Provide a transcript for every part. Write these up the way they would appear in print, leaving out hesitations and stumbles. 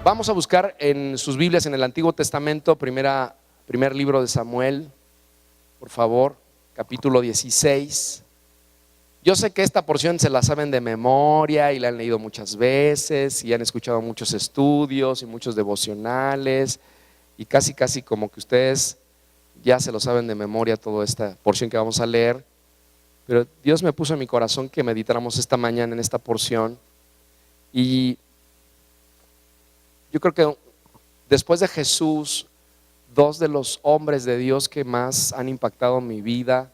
Vamos a buscar en sus Biblias en el Antiguo Testamento, primer libro de Samuel, por favor, capítulo 16. Yo sé que esta porción se la saben de memoria y la han leído muchas veces y han escuchado muchos estudios y muchos devocionales y casi como que ustedes ya se lo saben de memoria toda esta porción que vamos a leer. Pero Dios me puso en mi corazón que meditáramos esta mañana en esta porción. Y yo creo que después de Jesús, dos de los hombres de Dios que más han impactado mi vida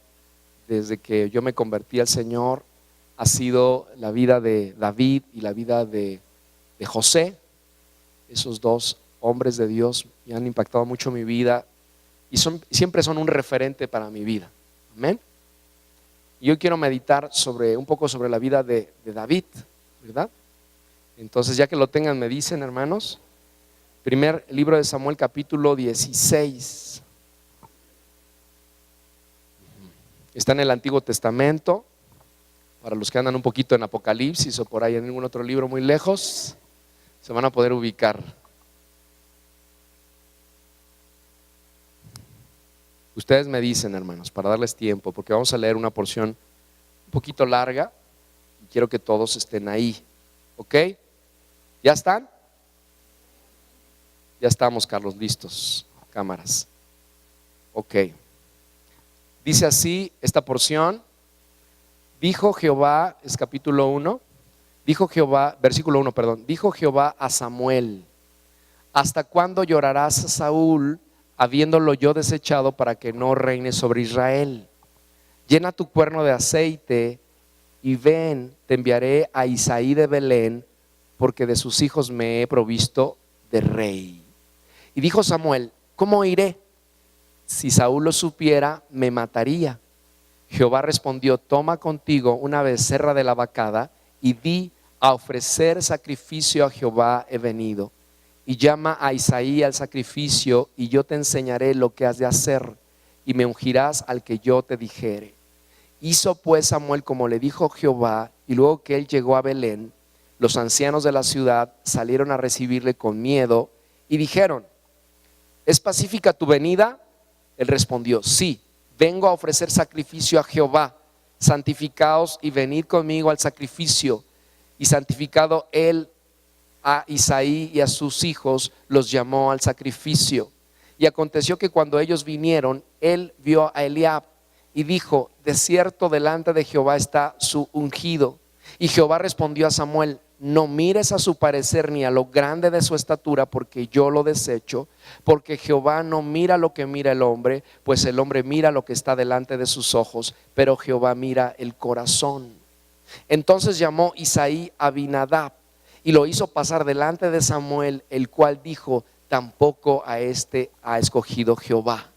desde que yo me convertí al Señor ha sido la vida de David y la vida de José. Esos dos hombres de Dios me han impactado mucho mi vida y siempre son un referente para mi vida. Amén. Y hoy quiero meditar un poco sobre la vida de David, ¿verdad? Entonces, ya que lo tengan, me dicen, hermanos. Primer libro de Samuel, capítulo 16. Está en el Antiguo Testamento. Para los que andan un poquito en Apocalipsis o por ahí en ningún otro libro muy lejos, se van a poder ubicar. Ustedes me dicen, hermanos, para darles tiempo, porque vamos a leer una porción un poquito larga y quiero que todos estén ahí. ¿Ok? ¿Ya están? Ya estamos, Carlos, listos. Cámaras. Ok. Dice así esta porción. Dijo Jehová, es capítulo 1. Dijo Jehová, versículo 1, perdón. Dijo Jehová a Samuel: ¿hasta cuándo llorarás a Saúl, habiéndolo yo desechado, para que no reine sobre Israel? Llena tu cuerno de aceite y ven, te enviaré a Isaí de Belén, porque de sus hijos me he provisto de rey. Y dijo Samuel: ¿cómo iré? Si Saúl lo supiera, me mataría. Jehová respondió: toma contigo una becerra de la vacada y di: a ofrecer sacrificio a Jehová he venido. Y llama a Isaí al sacrificio, y yo te enseñaré lo que has de hacer, y me ungirás al que yo te dijere. Hizo pues Samuel como le dijo Jehová, y luego que él llegó a Belén, los ancianos de la ciudad salieron a recibirle con miedo y dijeron: ¿es pacífica tu venida? Él respondió: sí, vengo a ofrecer sacrificio a Jehová. Santificaos y venid conmigo al sacrificio. Y santificado él a Isaí y a sus hijos, los llamó al sacrificio. Y aconteció que cuando ellos vinieron, él vio a Eliab y dijo: de cierto delante de Jehová está su ungido. Y Jehová respondió a Samuel: no mires a su parecer ni a lo grande de su estatura, porque yo lo desecho. Porque Jehová no mira lo que mira el hombre, pues el hombre mira lo que está delante de sus ojos, pero Jehová mira el corazón. Entonces llamó Isaí a Abinadab y lo hizo pasar delante de Samuel, el cual dijo: tampoco a este ha escogido Jehová.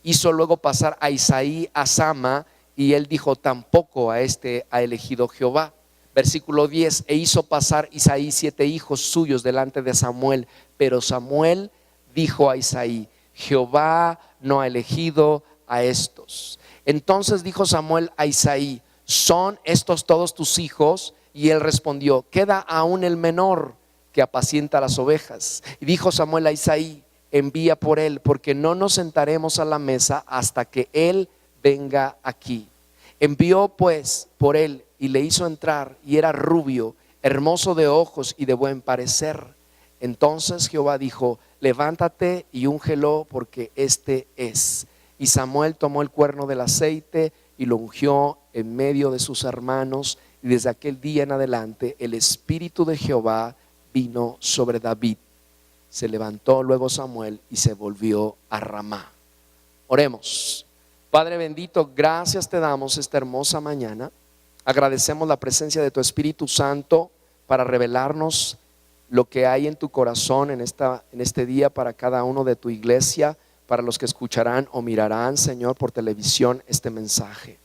Hizo luego pasar a Isaí a Sama, y él dijo: tampoco a este ha elegido Jehová. Versículo 10: e hizo pasar Isaí 7 hijos suyos delante de Samuel, pero Samuel dijo a Isaí: Jehová no ha elegido a estos. Entonces dijo Samuel a Isaí: ¿son estos todos tus hijos? Y él respondió: queda aún el menor, que apacienta las ovejas. Y dijo Samuel a Isaí: envía por él, porque no nos sentaremos a la mesa hasta que él venga aquí. Envió pues por él y le hizo entrar, y era rubio, hermoso de ojos y de buen parecer. Entonces Jehová dijo: levántate y úngelo, porque este es. Y Samuel tomó el cuerno del aceite y lo ungió en medio de sus hermanos, y desde aquel día en adelante el espíritu de Jehová vino sobre David. Se levantó luego Samuel y se volvió a Ramá. Oremos. Padre bendito, gracias te damos esta hermosa mañana. Agradecemos la presencia de tu Espíritu Santo para revelarnos lo que hay en tu corazón en este día para cada uno de tu iglesia, para los que escucharán o mirarán, Señor, por televisión este mensaje.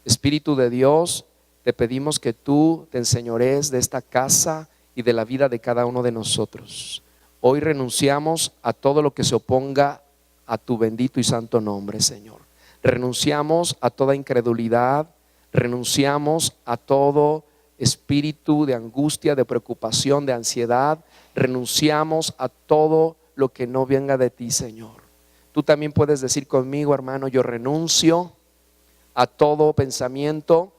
Espíritu de Dios, te pedimos que tú te enseñorees de esta casa y de la vida de cada uno de nosotros. Hoy renunciamos a todo lo que se oponga a tu bendito y santo nombre, Señor. Renunciamos a toda incredulidad, renunciamos a todo espíritu de angustia, de preocupación, de ansiedad. Renunciamos a todo lo que no venga de ti, Señor. Tú también puedes decir conmigo, hermano, yo renuncio a todo pensamiento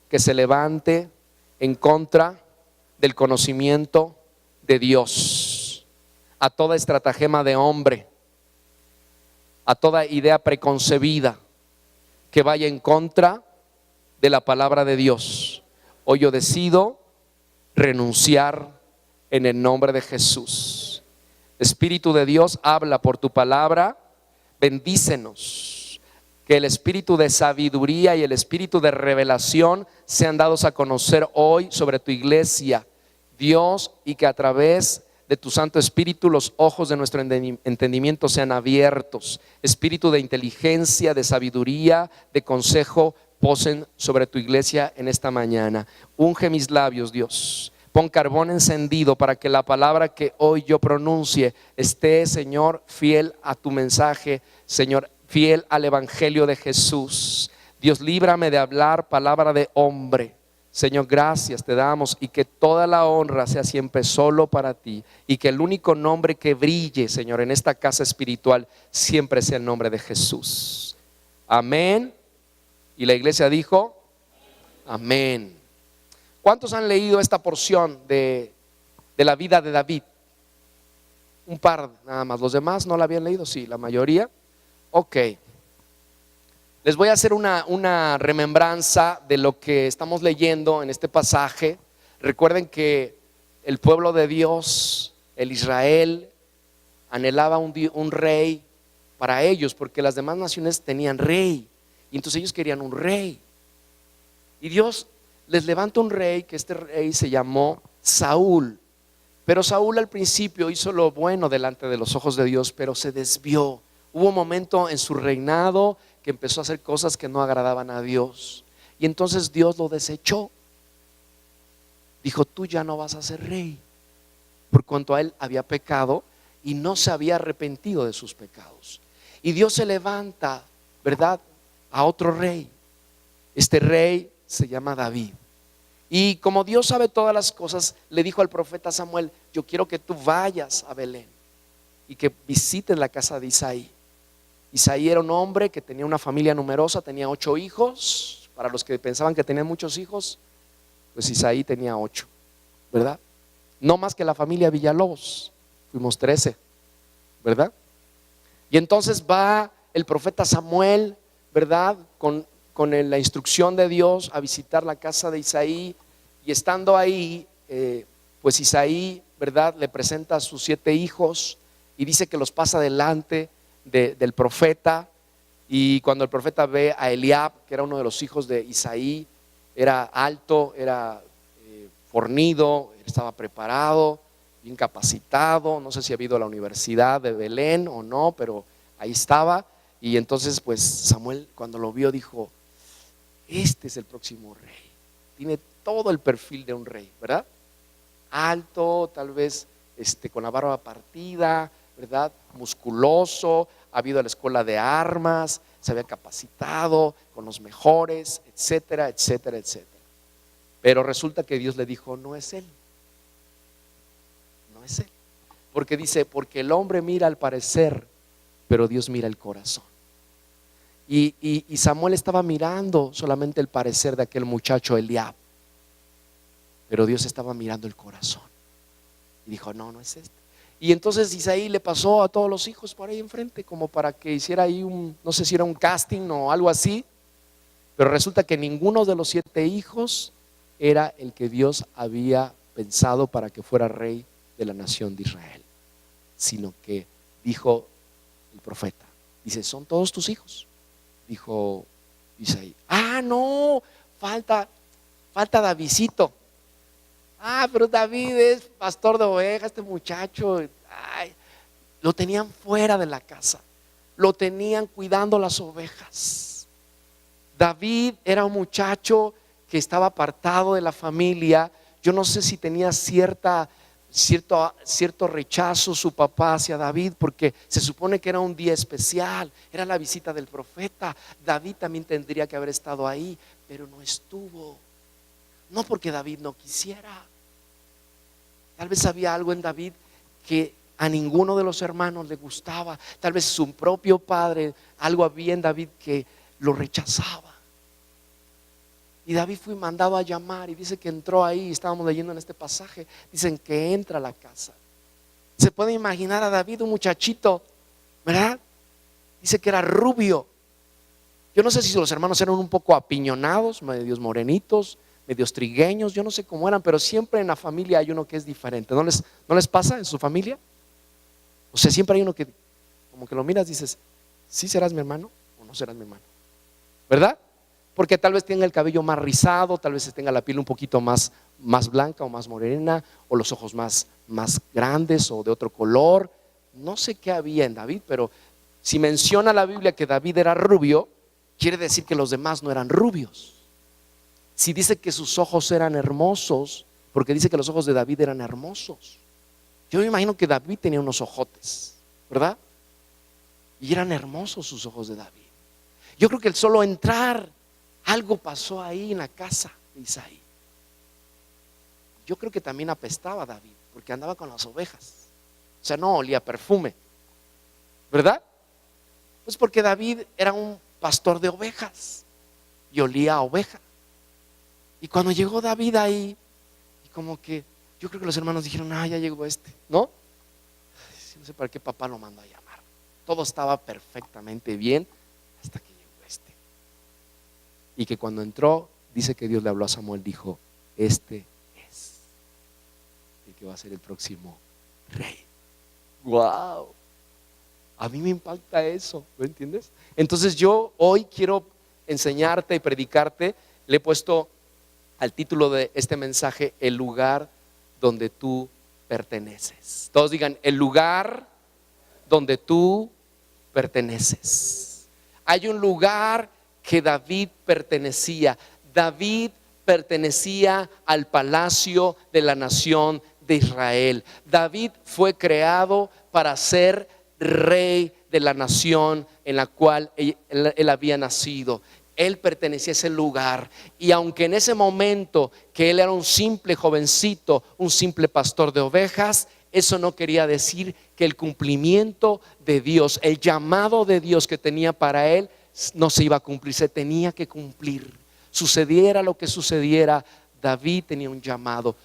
que se levante en contra del conocimiento de Dios, a toda estratagema de hombre, a toda idea preconcebida que vaya en contra de la palabra de Dios. Hoy yo decido renunciar en el nombre de Jesús. Espíritu de Dios, habla por tu palabra, bendícenos. Que el espíritu de sabiduría y el espíritu de revelación sean dados a conocer hoy sobre tu iglesia, Dios, y que a través de tu Santo Espíritu los ojos de nuestro entendimiento sean abiertos. Espíritu de inteligencia, de sabiduría, de consejo, posen sobre tu iglesia en esta mañana. Unge mis labios, Dios. Pon carbón encendido para que la palabra que hoy yo pronuncie esté, Señor, fiel a tu mensaje, Señor, fiel al evangelio de Jesús. Dios, líbrame de hablar palabra de hombre. Señor, gracias te damos, y que toda la honra sea siempre solo para ti, y que el único nombre que brille, Señor, en esta casa espiritual siempre sea el nombre de Jesús. Amén. Y la iglesia dijo amén. ¿Cuántos han leído esta porción de la vida de David? Un par nada más. ¿Los demás no la habían leído? Sí, la mayoría. Ok. Les voy a hacer una remembranza de lo que estamos leyendo en este pasaje. Recuerden que el pueblo de Dios, el Israel, anhelaba un rey para ellos, porque las demás naciones tenían rey, y entonces ellos querían un rey. Y Dios les levanta un rey, que este rey se llamó Saúl. Pero Saúl al principio hizo lo bueno delante de los ojos de Dios, pero se desvió. Hubo un momento en su reinado que empezó a hacer cosas que no agradaban a Dios, y entonces Dios lo desechó. Dijo: tú ya no vas a ser rey, por cuanto a él había pecado y no se había arrepentido de sus pecados. Y Dios se levanta, ¿verdad?, a otro rey. Este rey se llama David. Y como Dios sabe todas las cosas, le dijo al profeta Samuel: yo quiero que tú vayas a Belén y que visites la casa de Isaí. Isaí era un hombre que tenía una familia numerosa, tenía 8 hijos. Para los que pensaban que tenían muchos hijos, pues Isaí tenía 8, ¿verdad? No más que la familia Villalobos, fuimos 13, ¿verdad? Y entonces va el profeta Samuel, ¿verdad?, con la instrucción de Dios a visitar la casa de Isaí. Y estando ahí, pues Isaí, ¿verdad?, le presenta a sus 7 hijos y dice que los pasa delante del profeta. Y cuando el profeta ve a Eliab, que era uno de los hijos de Isaí, era alto, era fornido, estaba preparado, bien capacitado. No sé si ha ido a la universidad de Belén o no, pero ahí estaba. Y entonces pues Samuel, cuando lo vio, dijo: este es el próximo rey. Tiene todo el perfil de un rey, ¿verdad? Alto, tal vez con la barba partida, ¿verdad? Musculoso, ha ido a la escuela de armas, se había capacitado con los mejores, etcétera, etcétera, etcétera. Pero resulta que Dios le dijo: no es él, no es él. Porque dice: porque el hombre mira al parecer, pero Dios mira el corazón. Y Samuel estaba mirando solamente el parecer de aquel muchacho Eliab, pero Dios estaba mirando el corazón. Y dijo: no, no es este. Y entonces Isaí le pasó a todos los hijos por ahí enfrente, como para que hiciera ahí no sé si era un casting o algo así. Pero resulta que ninguno de los 7 hijos era el que Dios había pensado para que fuera rey de la nación de Israel, sino que dijo el profeta, dice: son todos tus hijos. Dijo Isaí: ah, no, falta Davidcito. Ah, pero David es pastor de ovejas, este muchacho. Ay, lo tenían fuera de la casa, lo tenían cuidando las ovejas. David era un muchacho que estaba apartado de la familia. Yo no sé si tenía cierto rechazo su papá hacia David, porque se supone que era un día especial, era la visita del profeta. David también tendría que haber estado ahí, pero no estuvo. no porque David no quisiera. Tal vez había algo en David que a ninguno de los hermanos le gustaba. Tal vez su propio padre, algo había en David que lo rechazaba. Y David fue mandado a llamar y dice que entró ahí. Estábamos leyendo en este pasaje, dicen que entra a la casa. Se puede imaginar a David, un muchachito, ¿verdad? Dice que era rubio. Yo no sé si los hermanos eran un poco apiñonados, medios morenitos, medios trigueños, yo no sé cómo eran, pero siempre en la familia hay uno que es diferente. ¿No les pasa en su familia? O sea, siempre hay uno que como que lo miras y dices, ¿sí serás mi hermano o no serás mi hermano? ¿Verdad? Porque tal vez tenga el cabello más rizado, tal vez tenga la piel un poquito más blanca o más morena, o los ojos más grandes o de otro color. No sé qué había en David, pero si menciona la Biblia que David era rubio, quiere decir que los demás no eran rubios. Si dice que sus ojos eran hermosos, porque dice que los ojos de David eran hermosos. Yo me imagino que David tenía unos ojotes, ¿verdad? Y eran hermosos sus ojos de David. Yo creo que el solo entrar, algo pasó ahí en la casa de Isaí. Yo creo que también apestaba David, porque andaba con las ovejas. O sea, no olía perfume, ¿verdad? Pues porque David era un pastor de ovejas y olía a oveja. Y cuando llegó David ahí, y como que yo creo que los hermanos dijeron, ya llegó ¿no? No sé para qué papá lo mandó a llamar. Todo estaba perfectamente bien hasta que llegó Y que cuando entró, dice que Dios le habló a Samuel, dijo, este es el que va a ser el próximo rey. ¡Wow! A mí me impacta eso, ¿lo entiendes? Entonces yo hoy quiero enseñarte y predicarte, le he puesto al título de este mensaje, el lugar donde tú perteneces. Todos digan, el lugar donde tú perteneces. Hay un lugar que David pertenecía. David pertenecía al palacio de la nación de Israel. David fue creado para ser rey de la nación en la cual él había nacido. Él pertenecía a ese lugar, y aunque en ese momento que él era un simple jovencito, un simple pastor de ovejas, eso no quería decir que el cumplimiento de Dios, el llamado de Dios que tenía para él, no se iba a cumplir, se tenía que cumplir. Sucediera lo que sucediera, David tenía un llamado.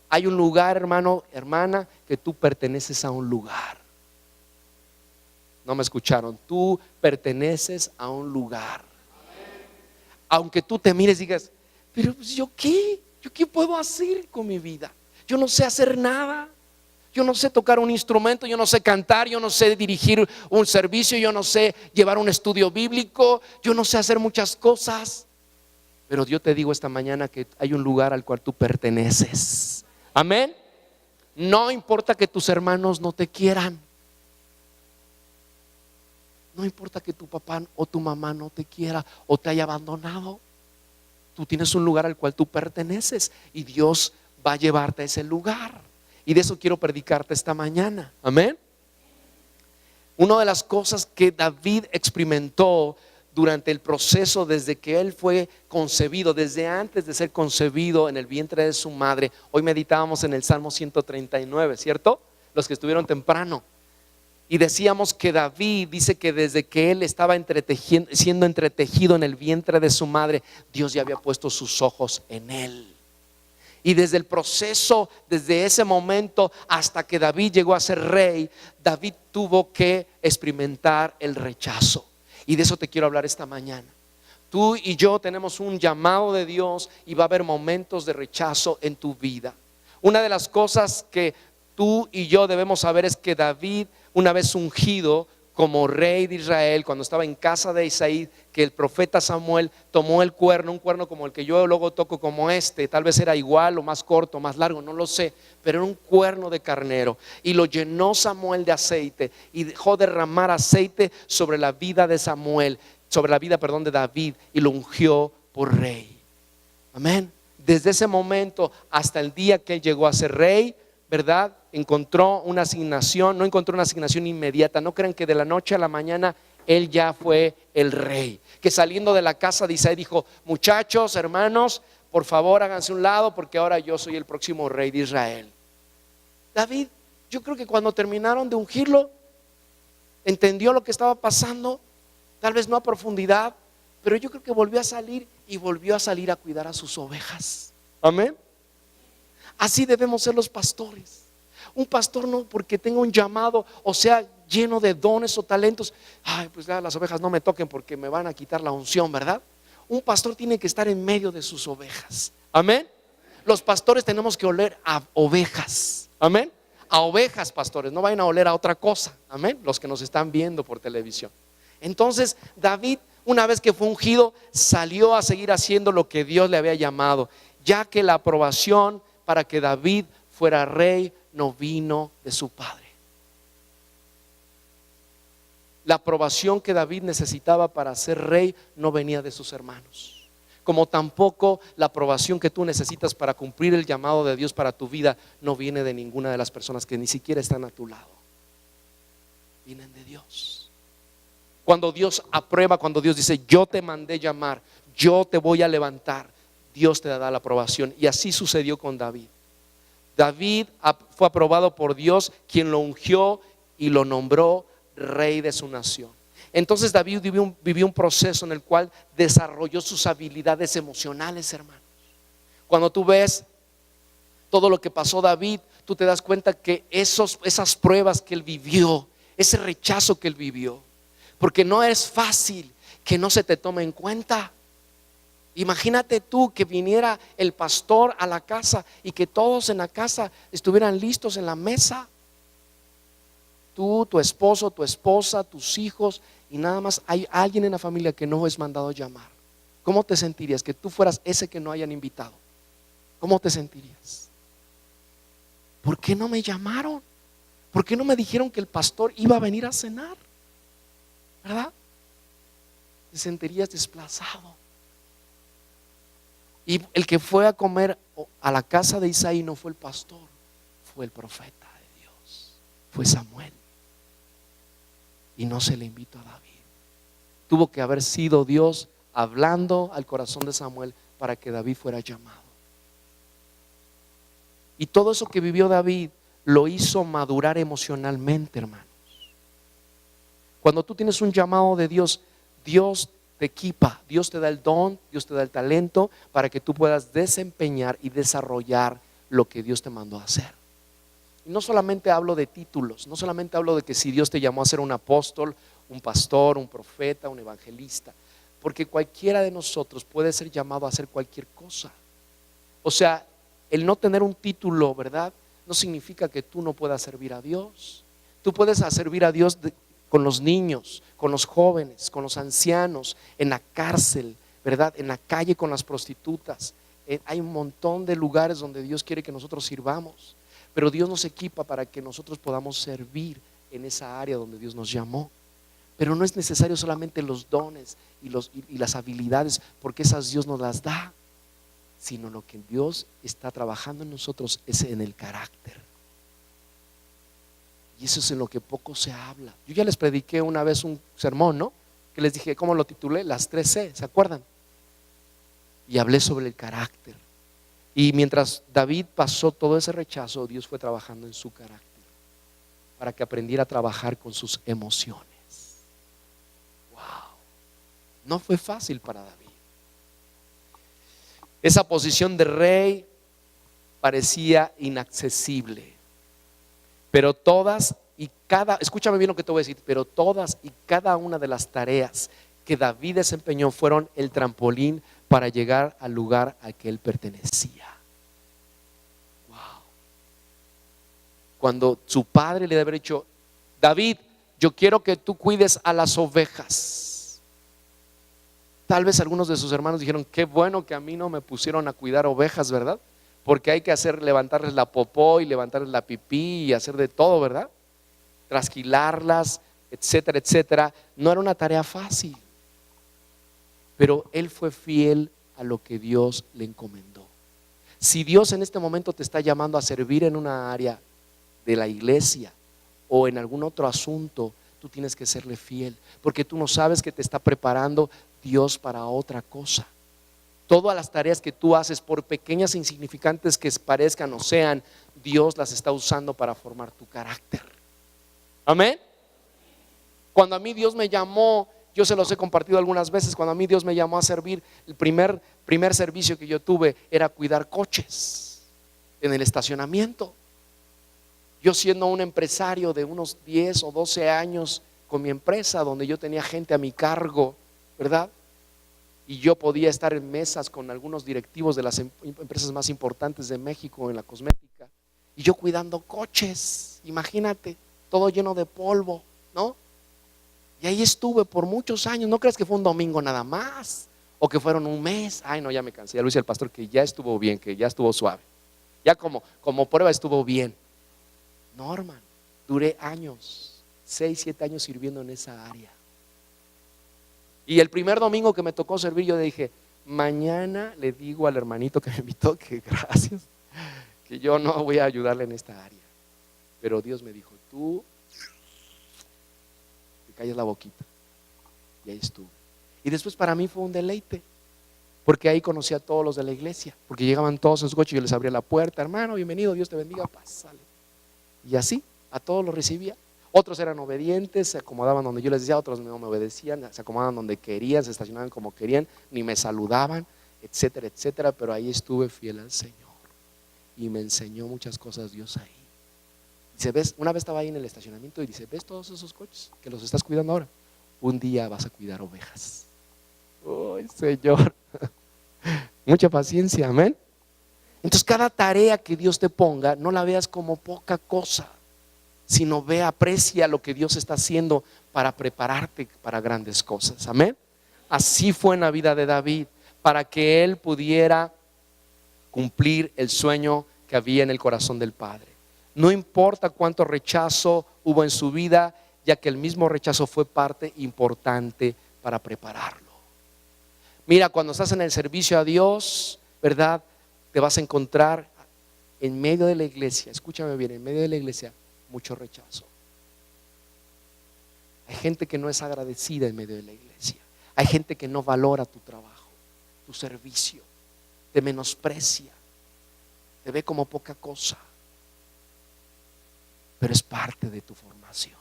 Hay un lugar, hermano, hermana, que tú perteneces a un lugar. No me escucharon. Tú perteneces a un lugar. Aunque tú te mires y digas, pero pues, ¿yo qué puedo hacer con mi vida? Yo no sé hacer nada. Yo no sé tocar un instrumento, yo no sé cantar, yo no sé dirigir un servicio, yo no sé llevar un estudio bíblico, yo no sé hacer muchas cosas. Pero yo te digo esta mañana que hay un lugar al cual tú perteneces. Amén. No importa que tus hermanos no te quieran. No importa que tu papá o tu mamá no te quiera o te haya abandonado. Tú tienes un lugar al cual tú perteneces y Dios va a llevarte a ese lugar. Y de eso quiero predicarte esta mañana. Amén. Una de las cosas que David experimentó durante el proceso desde que él fue concebido, desde antes de ser concebido en el vientre de su madre. Hoy meditábamos en el Salmo 139, ¿cierto? Los que estuvieron temprano. Y decíamos que David dice que desde que él estaba siendo entretejido en el vientre de su madre, Dios ya había puesto sus ojos en él. Y desde el proceso, desde ese momento hasta que David llegó a ser rey, David tuvo que experimentar el rechazo. Y de eso te quiero hablar esta mañana. Tú y yo tenemos un llamado de Dios y va a haber momentos de rechazo en tu vida. Una de las cosas que tú y yo debemos saber es que David, una vez ungido como rey de Israel, cuando estaba en casa de Isaí, que el profeta Samuel tomó el cuerno, un cuerno como el que yo luego toco, como tal vez era igual o más corto, más largo, no lo sé, pero era un cuerno de carnero, y lo llenó Samuel de aceite y dejó derramar aceite sobre la vida de Samuel, sobre la vida, de David, y lo ungió por rey. Amén. Desde ese momento hasta el día que él llegó a ser rey, ¿verdad? No encontró una asignación inmediata. No crean que de la noche a la mañana él ya fue el rey, que saliendo de la casa de Isaí dijo: muchachos, hermanos, por favor háganse un lado porque ahora yo soy el próximo rey de Israel. David, yo creo que cuando terminaron de ungirlo, entendió lo que estaba pasando, tal vez no a profundidad, pero yo creo que volvió a salir y volvió a salir a cuidar a sus ovejas. Amén. Así debemos ser los pastores. Un pastor no porque tenga un llamado o sea lleno de dones o talentos, ay, pues ya las ovejas no me toquen porque me van a quitar la unción, ¿verdad? Un pastor tiene que estar en medio de sus ovejas. Amén. Los pastores tenemos que oler a ovejas. Amén. A ovejas, pastores, no vayan a oler a otra cosa. Amén. Los que nos están viendo por televisión. Entonces David, una vez que fue ungido, salió a seguir haciendo lo que Dios le había llamado, ya que la aprobación para que David fuera rey no vino de su padre. La aprobación que David necesitaba para ser rey no venía de sus hermanos, como tampoco la aprobación que tú necesitas para cumplir el llamado de Dios para tu vida no viene de ninguna de las personas que ni siquiera están a tu lado. Vienen de Dios. Cuando Dios aprueba, cuando Dios dice yo te mandé llamar, yo te voy a levantar, Dios te da la aprobación. Y así sucedió con David. David fue aprobado por Dios, quien lo ungió y lo nombró rey de su nación. Entonces David vivió un proceso en el cual desarrolló sus habilidades emocionales, hermanos. Cuando tú ves todo lo que pasó David, tú te das cuenta que esas pruebas que él vivió, ese rechazo que él vivió, porque no es fácil que no se te tome en cuenta. Imagínate tú que viniera el pastor a la casa y que todos en la casa estuvieran listos en la mesa. Tú, tu esposo, tu esposa, tus hijos, y nada más hay alguien en la familia que no es mandado llamar. ¿Cómo te sentirías que tú fueras ese que no hayan invitado? ¿Cómo te sentirías? ¿Por qué no me llamaron? ¿Por qué no me dijeron que el pastor iba a venir a cenar? ¿Verdad? Te sentirías desplazado. Y el que fue a comer a la casa de Isaí no fue el pastor, fue el profeta de Dios, fue Samuel. Y no se le invitó a David. Tuvo que haber sido Dios hablando al corazón de Samuel para que David fuera llamado. Y todo eso que vivió David lo hizo madurar emocionalmente, hermanos. Cuando tú tienes un llamado de Dios, Dios te equipa, Dios te da el don, Dios te da el talento para que tú puedas desempeñar y desarrollar lo que Dios te mandó a hacer. Y no solamente hablo de títulos, no solamente hablo de que si Dios te llamó a ser un apóstol, un pastor, un profeta, un evangelista, porque cualquiera de nosotros puede ser llamado a hacer cualquier cosa. O sea, el no tener un título, ¿verdad?, no significa que tú no puedas servir a Dios. Tú puedes servir a Dios con los niños, con los jóvenes, con los ancianos, en la cárcel, ¿verdad?, en la calle con las prostitutas. Hay un montón de lugares donde Dios quiere que nosotros sirvamos. Pero Dios nos equipa para que nosotros podamos servir en esa área donde Dios nos llamó. Pero no es necesario solamente los dones y las habilidades, porque esas Dios nos las da, sino lo que Dios está trabajando en nosotros es en el carácter. Y eso es en lo que poco se habla. Yo ya les prediqué una vez un sermón, ¿no? Que les dije, ¿cómo lo titulé? Las 3C, ¿se acuerdan? Y hablé sobre el carácter. Y mientras David pasó todo ese rechazo, Dios fue trabajando en su carácter para que aprendiera a trabajar con sus emociones. Wow. No fue fácil para David. Esa posición de rey parecía inaccesible. Pero escúchame bien lo que te voy a decir, pero todas y cada una de las tareas que David desempeñó fueron el trampolín para llegar al lugar al que él pertenecía. Wow. Cuando su padre le debe haber dicho, David, yo quiero que tú cuides a las ovejas. Tal vez algunos de sus hermanos dijeron, qué bueno que a mí no me pusieron a cuidar ovejas, ¿verdad? Porque hay que levantarles la popó y levantarles la pipí y hacer de todo, ¿verdad? Trasquilarlas, etcétera, etcétera. No era una tarea fácil. Pero él fue fiel a lo que Dios le encomendó. Si Dios en este momento te está llamando a servir en una área de la iglesia o en algún otro asunto, tú tienes que serle fiel, porque tú no sabes que te está preparando Dios para otra cosa. Todas las tareas que tú haces, por pequeñas e insignificantes que parezcan o sean, Dios las está usando para formar tu carácter. Amén. Cuando a mí Dios me llamó, yo se los he compartido algunas veces, cuando a mí Dios me llamó a servir, el primer servicio que yo tuve era cuidar coches en el estacionamiento. Yo siendo un empresario de unos 10 o 12 años con mi empresa, donde yo tenía gente a mi cargo, ¿verdad? Y yo podía estar en mesas con algunos directivos de las empresas más importantes de México en la cosmética, y yo cuidando coches, imagínate, todo lleno de polvo, ¿no? Y ahí estuve por muchos años. No creas que fue un domingo nada más, o que fueron un mes. Ay, no, ya me cansé. Ya lo dice el pastor que ya estuvo bien, que ya estuvo suave. Ya como prueba estuvo bien. No, hermano, duré años, 6, 7 años sirviendo en esa área. Y el primer domingo que me tocó servir, yo dije, mañana le digo al hermanito que me invitó que gracias, que yo no voy a ayudarle en esta área. Pero Dios me dijo, tú te calles la boquita. Y ahí estuve. Y después para mí fue un deleite, porque ahí conocí a todos los de la iglesia, porque llegaban todos en su coche y yo les abría la puerta, hermano, bienvenido, Dios te bendiga, pásale. Y así, a todos los recibía. Otros eran obedientes, se acomodaban donde yo les decía, otros no me obedecían, se acomodaban donde querían, se estacionaban como querían, ni me saludaban, etcétera, etcétera. Pero ahí estuve fiel al Señor y me enseñó muchas cosas Dios ahí. Dice, ¿ves? Una vez estaba ahí en el estacionamiento y dice, ¿ves todos esos coches que los estás cuidando ahora? Un día vas a cuidar ovejas. ¡Ay, Señor! Mucha paciencia, amén. Entonces cada tarea que Dios te ponga, no la veas como poca cosa, sino aprecia lo que Dios está haciendo para prepararte para grandes cosas, amén. Así fue en la vida de David, para que él pudiera cumplir el sueño que había en el corazón del Padre. No importa cuánto rechazo hubo en su vida, ya que el mismo rechazo fue parte importante para prepararlo. Mira, cuando estás en el servicio a Dios, ¿verdad? Te vas a encontrar en medio de la iglesia, escúchame bien, en medio de la iglesia, mucho rechazo. Hay gente que no es agradecida en medio de la iglesia. Hay gente que no valora tu trabajo, tu servicio, te menosprecia, te ve como poca cosa, pero es parte de tu formación.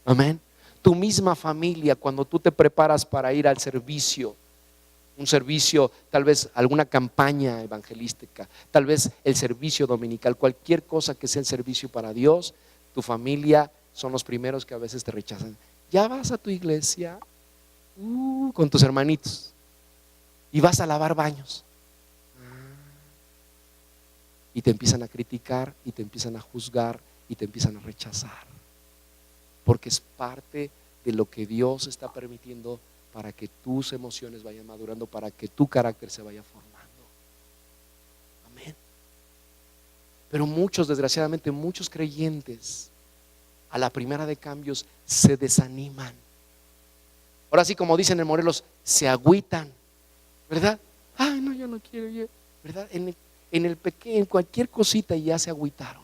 Amén. Tu misma familia, cuando tú te preparas para ir al servicio, un servicio, tal vez alguna campaña evangelística, tal vez el servicio dominical, cualquier cosa que sea el servicio para Dios, tu familia son los primeros que a veces te rechazan. Ya vas a tu iglesia con tus hermanitos y vas a lavar baños y te empiezan a criticar y te empiezan a juzgar y te empiezan a rechazar, porque es parte de lo que Dios está permitiendo para que tus emociones vayan madurando, para que tu carácter se vaya formando. Amén. Pero muchos, desgraciadamente, muchos creyentes a la primera de cambios se desaniman. Ahora sí, como dicen en Morelos, se agüitan, ¿verdad? Ay, no, yo no quiero, ¿verdad? En cualquier cosita ya se agüitaron.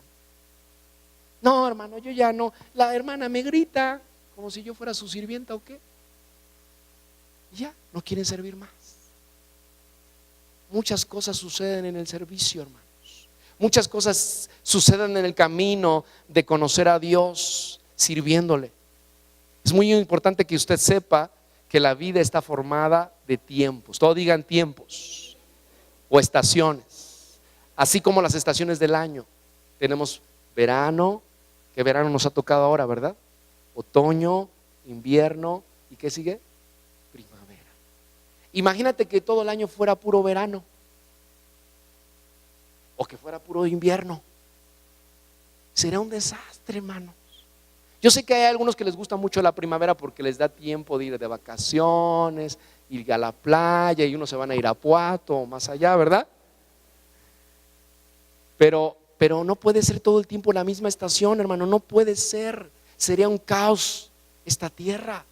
No, hermano, yo ya no. La hermana me grita como si yo fuera su sirvienta o qué. Ya, no quieren servir más. Muchas cosas suceden en el servicio, hermanos. Muchas cosas suceden en el camino de conocer a Dios sirviéndole. Es muy importante que usted sepa que la vida está formada de tiempos. Todos digan tiempos o estaciones. Así como las estaciones del año. Tenemos verano, que verano nos ha tocado ahora, ¿verdad? Otoño, invierno, ¿y qué sigue? Imagínate que todo el año fuera puro verano o que fuera puro invierno. Sería un desastre, hermanos. Yo sé que hay algunos que les gusta mucho la primavera porque les da tiempo de ir de vacaciones, ir a la playa, y unos se van a Irapuato o más allá, ¿verdad? Pero no puede ser todo el tiempo la misma estación, hermano. No puede ser. Sería un caos esta tierra.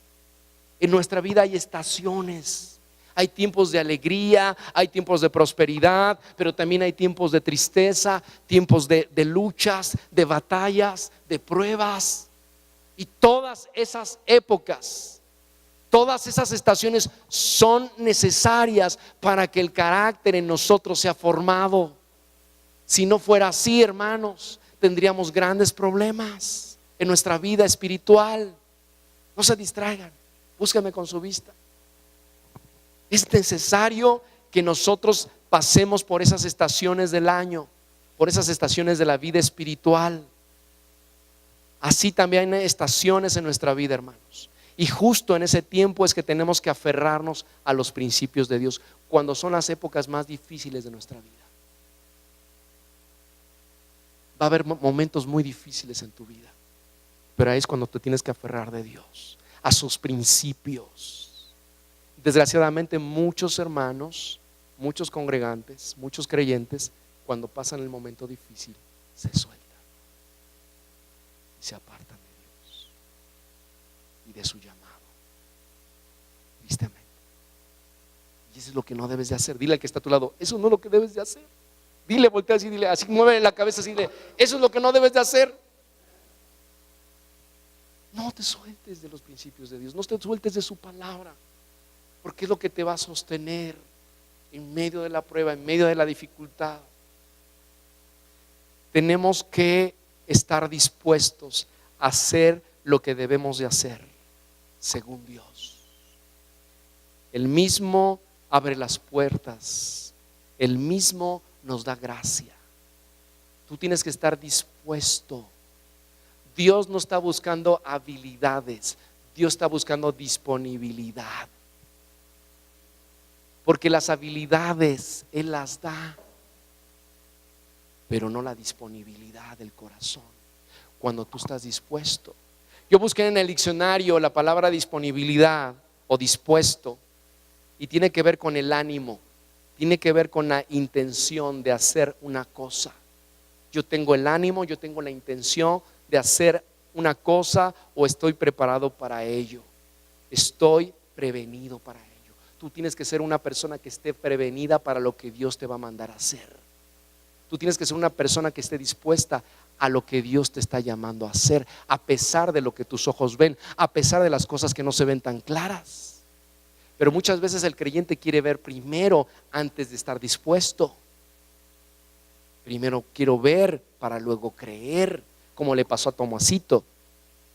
En nuestra vida hay estaciones. Hay tiempos de alegría, hay tiempos de prosperidad, pero también hay tiempos de tristeza, tiempos de luchas, de batallas, de pruebas. Y todas esas épocas Todas esas estaciones son necesarias para que el carácter en nosotros sea formado. Si no fuera así, hermanos, tendríamos grandes problemas en nuestra vida espiritual. No se distraigan, búsquenme con su vista. Es necesario que nosotros pasemos por esas estaciones del año, por esas estaciones de la vida espiritual. Así también hay estaciones en nuestra vida, hermanos. Y justo en ese tiempo es que tenemos que aferrarnos a los principios de Dios, cuando son las épocas más difíciles de nuestra vida. Va a haber momentos muy difíciles en tu vida, pero ahí es cuando te tienes que aferrar de Dios, a sus principios. Desgraciadamente muchos hermanos, muchos congregantes, muchos creyentes, cuando pasan el momento difícil, se sueltan y se apartan de Dios y de su llamado, tristemente. Y eso es lo que no debes de hacer. Dile al que está a tu lado, eso no es lo que debes de hacer. Dile, voltea así, dile, así mueve la cabeza, así, dile, eso es lo que no debes de hacer. No te sueltes de los principios de Dios, no te sueltes de su palabra, porque es lo que te va a sostener en medio de la prueba, en medio de la dificultad. Tenemos que estar dispuestos a hacer lo que debemos de hacer según Dios. Él mismo abre las puertas, Él mismo nos da gracia. Tú tienes que estar dispuesto. Dios no está buscando habilidades, Dios está buscando disponibilidad. Porque las habilidades Él las da, pero no la disponibilidad del corazón. Cuando tú estás dispuesto. Yo busqué en el diccionario la palabra disponibilidad o dispuesto, y tiene que ver con el ánimo, tiene que ver con la intención de hacer una cosa. Yo tengo el ánimo, yo tengo la intención de hacer una cosa, o estoy preparado para ello, estoy prevenido para ello. Tú tienes que ser una persona que esté prevenida para lo que Dios te va a mandar a hacer. Tú tienes que ser una persona que esté dispuesta a lo que Dios te está llamando a hacer, a pesar de lo que tus ojos ven, a pesar de las cosas que no se ven tan claras. Pero muchas veces el creyente quiere ver primero antes de estar dispuesto. Primero quiero ver para luego creer, como le pasó a Tomasito.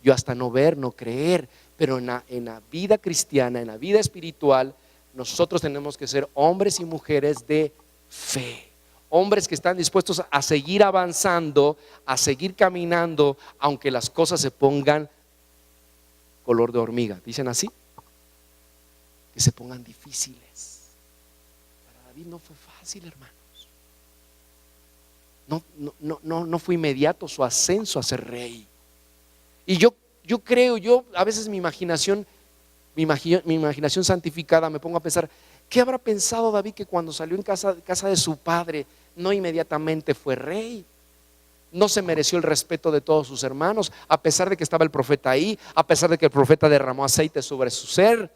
Yo hasta no ver, no creer. Pero en la vida cristiana, en la vida espiritual, nosotros tenemos que ser hombres y mujeres de fe. Hombres que están dispuestos a seguir avanzando, a seguir caminando, aunque las cosas se pongan color de hormiga. ¿Dicen así? Que se pongan difíciles. Para David no fue fácil, hermanos. No fue inmediato su ascenso a ser rey. Y yo creo, a veces mi imaginación santificada, me pongo a pensar, ¿qué habrá pensado David que cuando salió en casa de su padre no inmediatamente fue rey? No se mereció el respeto de todos sus hermanos, a pesar de que estaba el profeta ahí, a pesar de que el profeta derramó aceite sobre su ser.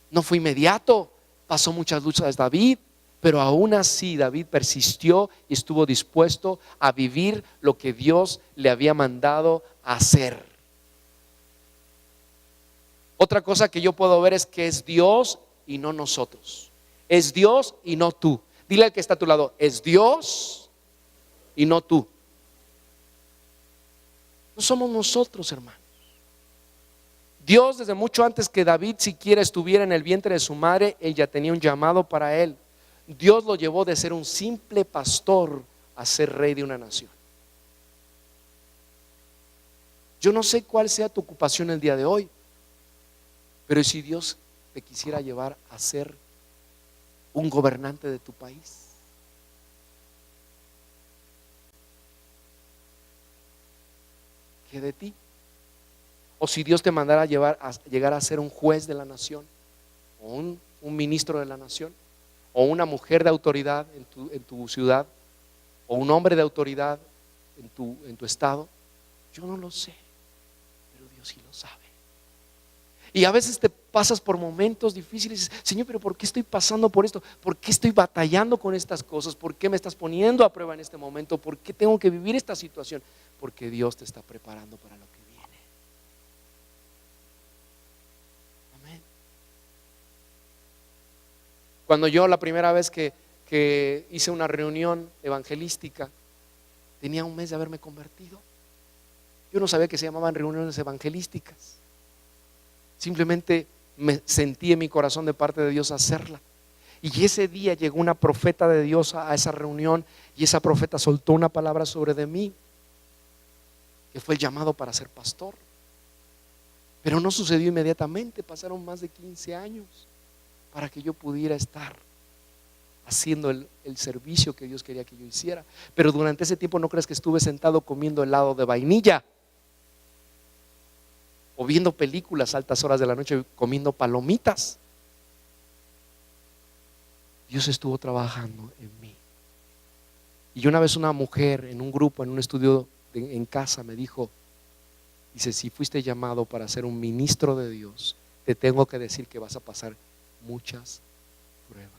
No fue inmediato, pasó muchas luchas David, pero aún así David persistió y estuvo dispuesto a vivir lo que Dios le había mandado a hacer. Otra cosa que yo puedo ver es que es Dios y no nosotros. Es Dios y no tú. Dile al que está a tu lado, es Dios y no tú. No somos nosotros, hermanos. Dios, desde mucho antes que David siquiera estuviera en el vientre de su madre, él ya tenía un llamado para él. Dios lo llevó de ser un simple pastor a ser rey de una nación. Yo no sé cuál sea tu ocupación el día de hoy, pero si Dios te quisiera llevar a ser un gobernante de tu país, ¿qué de ti? O si Dios te mandara llegar a ser un juez de la nación, o un ministro de la nación, o una mujer de autoridad en tu ciudad, o un hombre de autoridad en tu estado. Yo no lo sé, pero Dios sí lo sabe. Y a veces te pasas por momentos difíciles y dices, Señor, pero ¿por qué estoy pasando por esto? ¿Por qué estoy batallando con estas cosas? ¿Por qué me estás poniendo a prueba en este momento? ¿Por qué tengo que vivir esta situación? Porque Dios te está preparando para lo que viene. Amén. Cuando yo la primera vez que hice una reunión evangelística, tenía un mes de haberme convertido. Yo no sabía que se llamaban reuniones evangelísticas. Simplemente me sentí en mi corazón de parte de Dios hacerla. Y ese día llegó una profeta de Dios a esa reunión, y esa profeta soltó una palabra sobre de mí, que fue el llamado para ser pastor. Pero no sucedió inmediatamente, pasaron más de 15 años para que yo pudiera estar haciendo el servicio que Dios quería que yo hiciera. Pero durante ese tiempo no creas que estuve sentado comiendo helado de vainilla o viendo películas a altas horas de la noche comiendo palomitas. Dios estuvo trabajando en mí. Y una vez una mujer en un grupo, en un estudio en casa, me dijo, dice, si fuiste llamado para ser un ministro de Dios, te tengo que decir que vas a pasar muchas pruebas.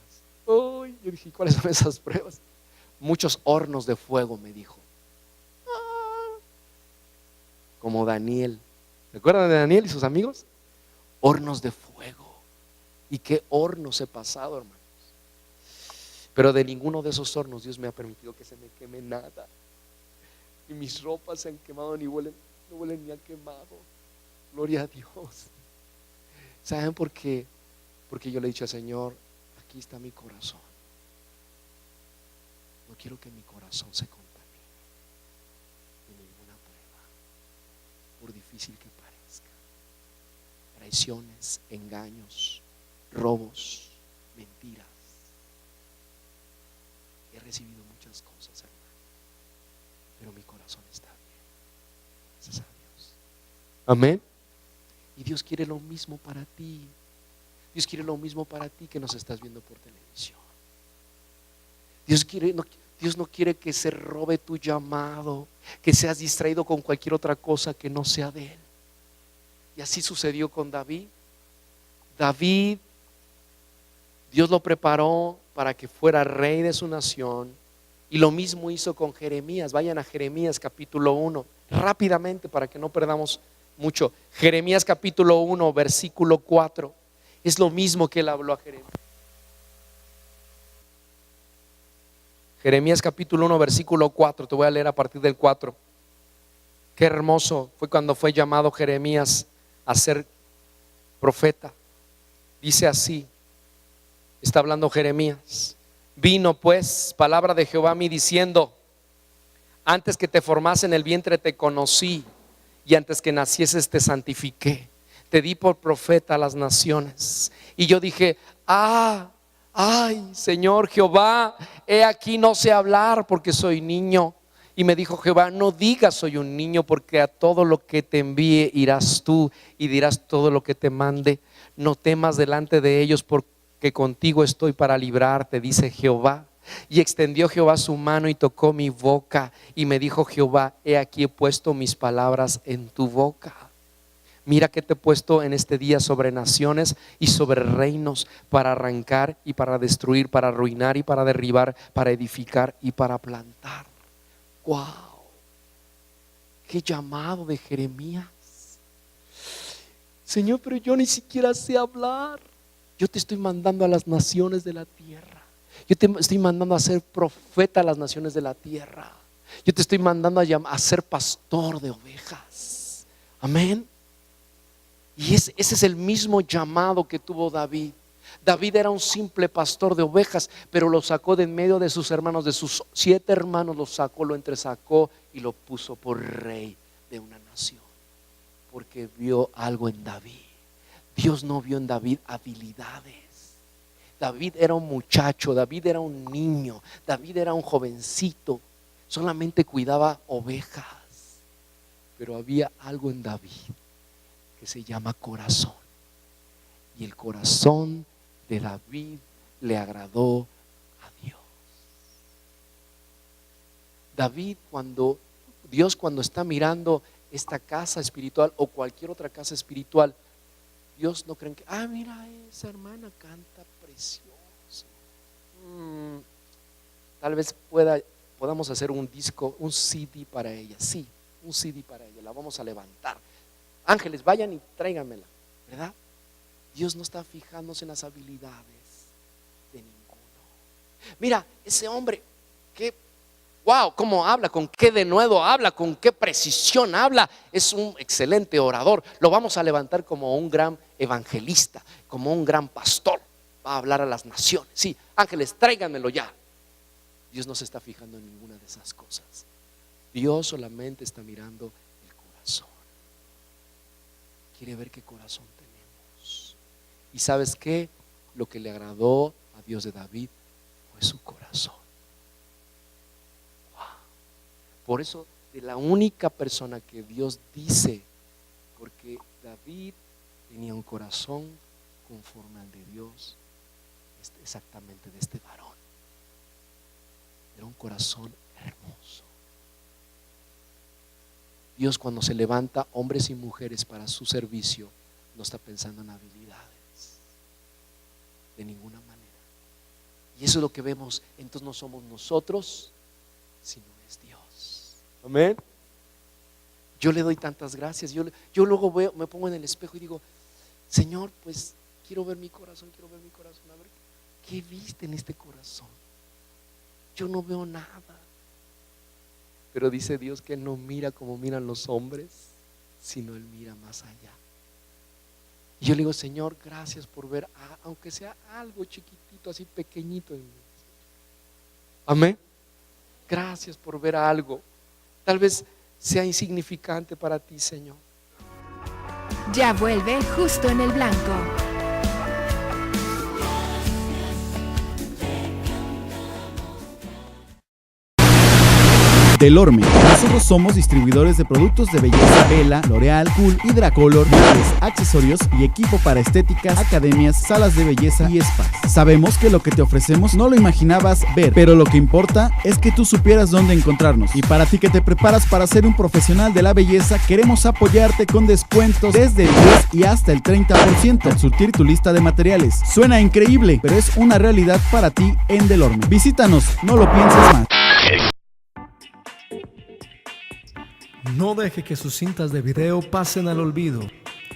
Yo dije, ¿cuáles son esas pruebas? Muchos hornos de fuego, me dijo. Como Daniel. ¿Se acuerdan de Daniel y sus amigos? Hornos de fuego. ¿Y qué hornos he pasado, hermanos? Pero de ninguno de esos hornos Dios me ha permitido que se me queme nada. Y mis ropas se han quemado, no huelen ni a quemado. Gloria a Dios. ¿Saben por qué? Porque yo le he dicho al Señor, aquí está mi corazón. No quiero que mi corazón se contamine de ninguna prueba, por difícil que parezca. Traiciones, engaños, robos, mentiras. He recibido muchas cosas, hermano, pero mi corazón está bien. Gracias a Dios. Amén. Y Dios quiere lo mismo para ti. Dios quiere lo mismo para ti que nos estás viendo por televisión. Dios no quiere que se robe tu llamado, que seas distraído con cualquier otra cosa que no sea de Él. Y así sucedió con David. David, Dios lo preparó para que fuera rey de su nación. Y lo mismo hizo con Jeremías. Vayan a Jeremías capítulo 1, rápidamente para que no perdamos mucho. Jeremías capítulo 1, versículo 4. Es lo mismo que él habló a Jeremías. Jeremías capítulo 1, versículo 4. Te voy a leer a partir del 4. Qué hermoso fue cuando fue llamado Jeremías a ser profeta. Dice así, está hablando Jeremías. Vino pues palabra de Jehová a mí diciendo, antes que te formase en el vientre te conocí, y antes que nacieses te santifiqué, te di por profeta a las naciones. Y yo dije, ay, Señor Jehová, he aquí no sé hablar porque soy niño. Y me dijo Jehová, no digas soy un niño, porque a todo lo que te envíe irás tú y dirás todo lo que te mande. No temas delante de ellos, porque contigo estoy para librarte, dice Jehová. Y extendió Jehová su mano y tocó mi boca, y me dijo Jehová, he aquí he puesto mis palabras en tu boca. Mira que te he puesto en este día sobre naciones y sobre reinos, para arrancar y para destruir, para arruinar y para derribar, para edificar y para plantar. Wow, qué llamado de Jeremías. Señor, pero yo ni siquiera sé hablar. Yo te estoy mandando a las naciones de la tierra. Yo te estoy mandando a ser profeta a las naciones de la tierra. Yo te estoy mandando a ser pastor de ovejas. Amén. Y ese es el mismo llamado que tuvo David. David era un simple pastor de ovejas, pero lo sacó de en medio de sus hermanos, de sus 7 hermanos, lo sacó, lo entresacó y lo puso por rey de una nación, porque vio algo en David. Dios no vio en David habilidades. David era un muchacho, David era un niño, David era un jovencito, solamente cuidaba ovejas, pero había algo en David que se llama corazón, y el corazón de David le agradó a Dios. David, Dios cuando está mirando esta casa espiritual o cualquier otra casa espiritual, Dios no cree que, mira, esa hermana canta precioso. Tal vez podamos hacer un disco, un CD para ella. Sí, un CD para ella, la vamos a levantar. Ángeles, vayan y tráiganmela, ¿verdad? Dios no está fijándose en las habilidades de Mira, ese hombre, qué wow, cómo habla, con qué denuedo habla, con qué precisión habla. Es un excelente orador. Lo vamos a levantar como un gran evangelista, como un gran pastor. Va a hablar a las naciones. Sí, ángeles, tráiganmelo ya. Dios no se está fijando en ninguna de esas cosas. Dios solamente está mirando el corazón. Quiere ver qué corazón tenemos. ¿Y sabes qué? Lo que le agradó a Dios de David fue su corazón. Wow. Por eso, de la única persona que Dios dice, porque David tenía un corazón conforme al de Dios, exactamente de este varón. Era un corazón hermoso. Dios, cuando se levanta hombres y mujeres para su servicio, no está pensando en habilidades de ninguna manera. Y eso es lo que vemos. Entonces no somos nosotros, sino es Dios. Amén. Yo le doy tantas gracias. Yo luego me pongo en el espejo y digo, Señor, pues quiero ver mi corazón. A ver, ¿qué viste en este corazón? Yo no veo nada. Pero dice Dios que Él no mira como miran los hombres, sino Él mira más allá. Y yo le digo, Señor, gracias por ver, aunque sea algo chiquitito, así pequeñito en mí. Amén. Gracias por ver algo. Tal vez sea insignificante para ti, Señor. Ya vuelve Justo en el Blanco. Delorme. Nosotros somos distribuidores de productos de belleza Vela, L'Oreal, Cool, Hidracolor, muebles, accesorios y equipo para estéticas, academias, salas de belleza y spas. Sabemos que lo que te ofrecemos no lo imaginabas ver, pero lo que importa es que tú supieras dónde encontrarnos. Y para ti que te preparas para ser un profesional de la belleza, queremos apoyarte con descuentos desde el 10 y hasta el 30% al surtir tu lista de materiales. Suena increíble, pero es una realidad para ti en Delorme. Visítanos, no lo pienses más. No deje que sus cintas de video pasen al olvido.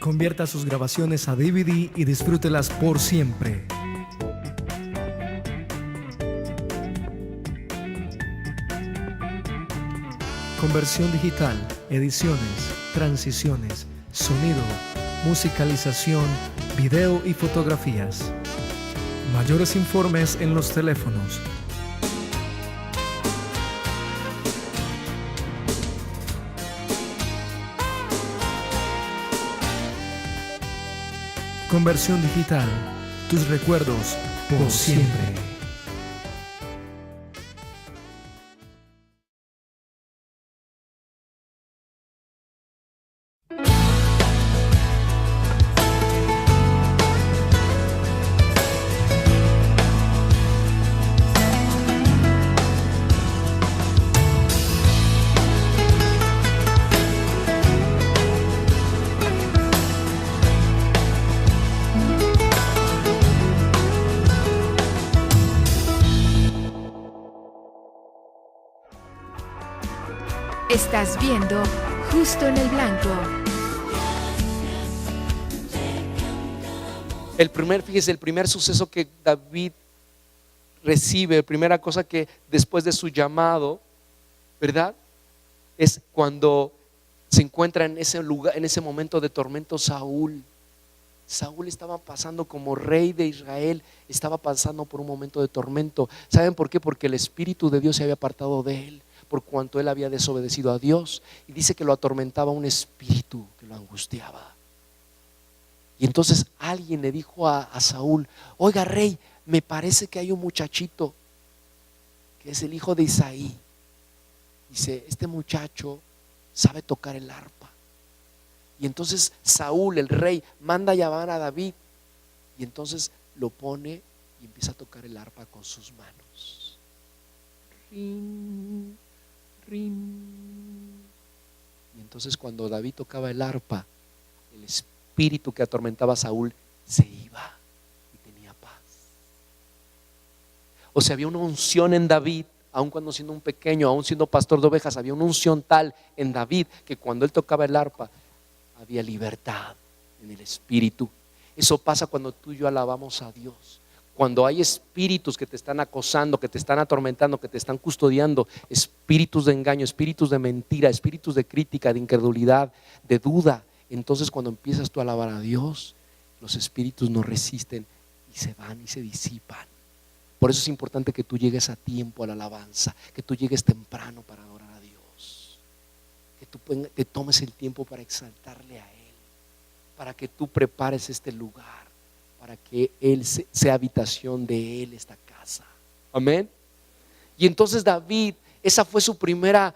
Convierta sus grabaciones a DVD y disfrútelas por siempre. Conversión digital, ediciones, transiciones, sonido, musicalización, video y fotografías. Mayores informes en los teléfonos. Conversión digital, tus recuerdos por siempre. Estás viendo Justo en el Blanco. Fíjese, el primer suceso que David recibe, primera cosa que después de su llamado, ¿verdad? Es cuando se encuentra en ese lugar, en ese momento de tormento Saúl. Saúl estaba pasando como rey de Israel, estaba pasando por un momento de tormento. ¿Saben por qué? Porque el Espíritu de Dios se había apartado de él, por cuanto él había desobedecido a Dios. Y dice que lo atormentaba un espíritu que lo angustiaba. Y entonces alguien le dijo a Saúl: oiga, rey, me parece que hay un muchachito que es el hijo de Isaí. Dice, este muchacho sabe tocar el arpa. Y entonces Saúl, el rey, manda a llamar a David. Y entonces lo pone y empieza a tocar el arpa con sus manos. Rin, rin. Y entonces cuando David tocaba el arpa, el espíritu que atormentaba a Saúl se iba y tenía paz. O sea, había una unción en David, aun cuando siendo un pequeño, aun siendo pastor de ovejas, había una unción tal en David que cuando él tocaba el arpa había libertad en el espíritu. Eso pasa cuando tú y yo alabamos a Dios. Cuando hay espíritus que te están acosando, que te están atormentando, que te están custodiando, espíritus de engaño, espíritus de mentira, espíritus de crítica, de incredulidad, de duda, entonces cuando empiezas tú a alabar a Dios, los espíritus no resisten y se van y se disipan. Por eso es importante que tú llegues a tiempo a la alabanza, que tú llegues temprano para adorar a Dios, que tú te tomes el tiempo para exaltarle a Él, para que tú prepares este lugar, para que Él sea habitación de Él, esta casa. Amén. Y entonces David, esa fue su primer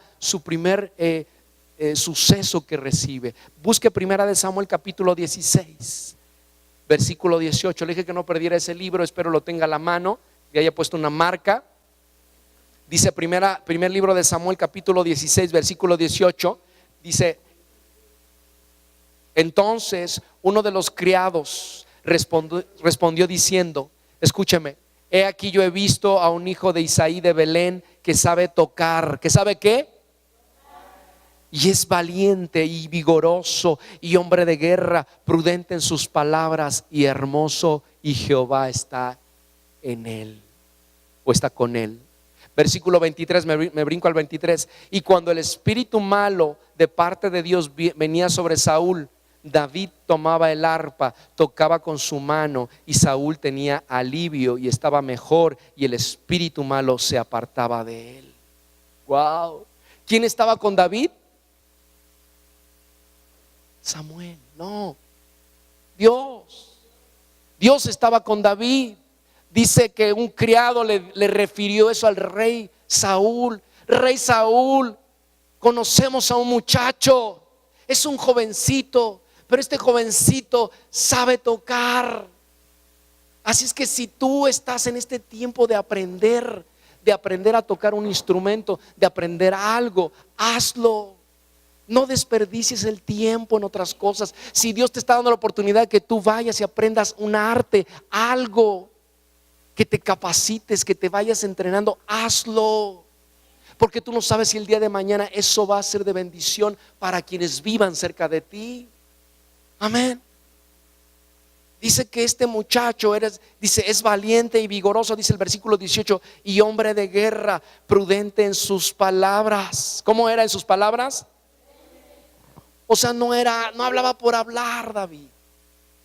suceso que recibe. Busque Primera de Samuel capítulo 16, versículo 18. Le dije que no perdiera ese libro, espero lo tenga a la mano, que haya puesto una marca. Dice primer libro de Samuel capítulo 16, versículo 18. Dice: entonces uno de los criados respondió diciendo, escúcheme, he aquí yo he visto a un hijo de Isaí de Belén que sabe tocar. ¿Que sabe qué? Y es valiente y vigoroso y hombre de guerra, prudente en sus palabras y hermoso, y Jehová está en él, o está con él. Versículo 23, me brinco al 23. Y cuando el espíritu malo de parte de Dios venía sobre Saúl, David tomaba el arpa, tocaba con su mano, y Saúl tenía alivio y estaba mejor, y el espíritu malo se apartaba de él. Wow. ¿Quién estaba con David? Samuel, no, Dios estaba con David. Dice que un criado le refirió eso al rey Saúl. Rey Saúl, conocemos a un muchacho, es un jovencito, pero este jovencito sabe tocar. Así es que si tú estás en este tiempo de aprender a tocar un instrumento, de aprender algo, hazlo. No desperdicies el tiempo en otras cosas. Si Dios te está dando la oportunidad de que tú vayas y aprendas un arte, algo, que te capacites, que te vayas entrenando, hazlo. Porque tú no sabes si el día de mañana eso va a ser de bendición para quienes vivan cerca de ti. Amén. Dice que este muchacho es valiente y vigoroso, dice el versículo 18, y hombre de guerra, prudente en sus palabras. ¿Cómo era en sus palabras? O sea, no hablaba por hablar.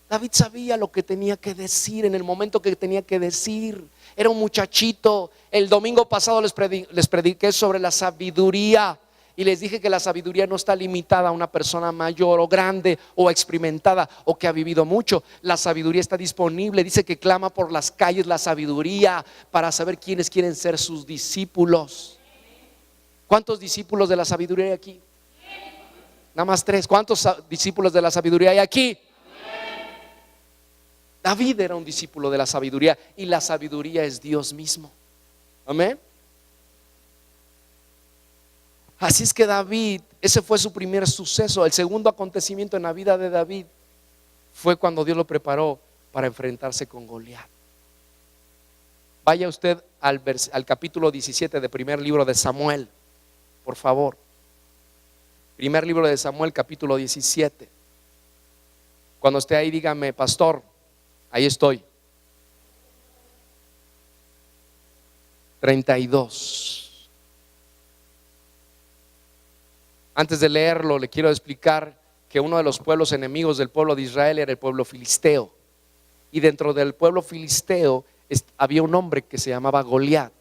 David sabía lo que tenía que decir en el momento que tenía que decir. Era un muchachito. El domingo pasado les prediqué sobre la sabiduría y les dije que la sabiduría no está limitada a una persona mayor o grande o experimentada o que ha vivido mucho. La sabiduría está disponible. Dice que clama por las calles la sabiduría para saber quiénes quieren ser sus discípulos. ¿Cuántos discípulos de la sabiduría hay aquí? Nada más 3. ¿Cuántos discípulos de la sabiduría hay aquí? David era un discípulo de la sabiduría, y la sabiduría es Dios mismo. Amén. Así es que David, ese fue su primer suceso. El segundo acontecimiento en la vida de David fue cuando Dios lo preparó para enfrentarse con Goliat. Vaya usted al capítulo 17 del primer libro de Samuel, por favor. Primer libro de Samuel, capítulo 17. Cuando esté ahí, dígame, pastor, ahí estoy. 32. Antes de leerlo, le quiero explicar que uno de los pueblos enemigos del pueblo de Israel era el pueblo filisteo. Y dentro del pueblo filisteo había un hombre que se llamaba Goliat.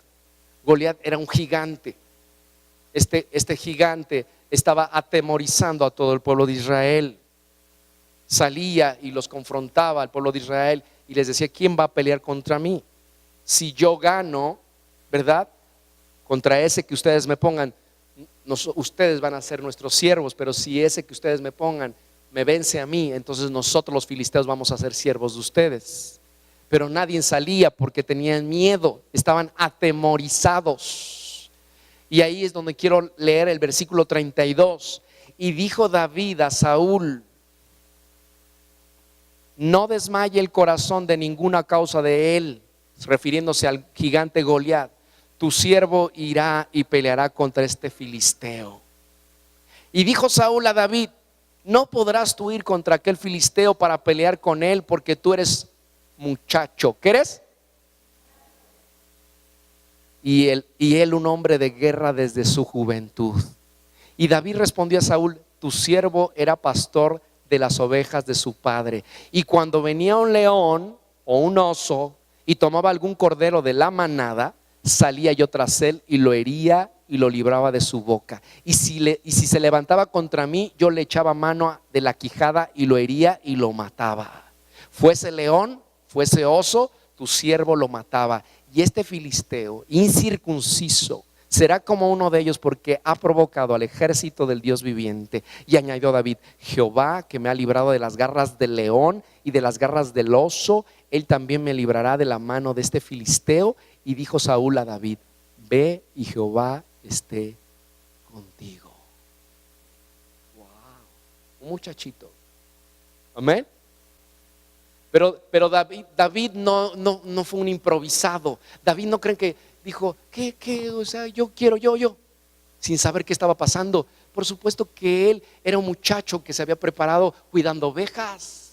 Goliat era un gigante. Este gigante estaba atemorizando a todo el pueblo de Israel. Salía y los confrontaba al pueblo de Israel y les decía: ¿quién va a pelear contra mí? Si yo gano, ¿verdad? Contra ese que ustedes me pongan, ustedes van a ser nuestros siervos, pero si ese que ustedes me pongan me vence a mí, entonces nosotros los filisteos vamos a ser siervos de ustedes. Pero nadie salía porque tenían miedo, estaban atemorizados. Y ahí es donde quiero leer el versículo 32. Y dijo David a Saúl: no desmaye el corazón de ninguna causa de él, refiriéndose al gigante Goliat. Tu siervo irá y peleará contra este filisteo. Y dijo Saúl a David: no podrás tú ir contra aquel filisteo para pelear con él, porque tú eres muchacho. ¿Qué eres? y él un hombre de guerra desde su juventud. Y David respondió a Saúl: tu siervo era pastor de las ovejas de su padre, y cuando venía un león o un oso y tomaba algún cordero de la manada, salía yo tras él y lo hería y lo libraba de su boca. Y si se levantaba contra mí, yo le echaba mano de la quijada y lo hería y lo mataba. Fuese león, fuese oso, tu siervo lo mataba. Y este filisteo incircunciso será como uno de ellos, porque ha provocado al ejército del Dios viviente. Y añadió David: Jehová, que me ha librado de las garras del león y de las garras del oso, él también me librará de la mano de este filisteo. Y dijo Saúl a David: ve y Jehová esté contigo. Wow, un muchachito. Amén. Pero David no fue un improvisado. David, no creen que dijo, ¿qué? O sea, yo quiero, yo, sin saber qué estaba pasando. Por supuesto que él era un muchacho que se había preparado cuidando ovejas.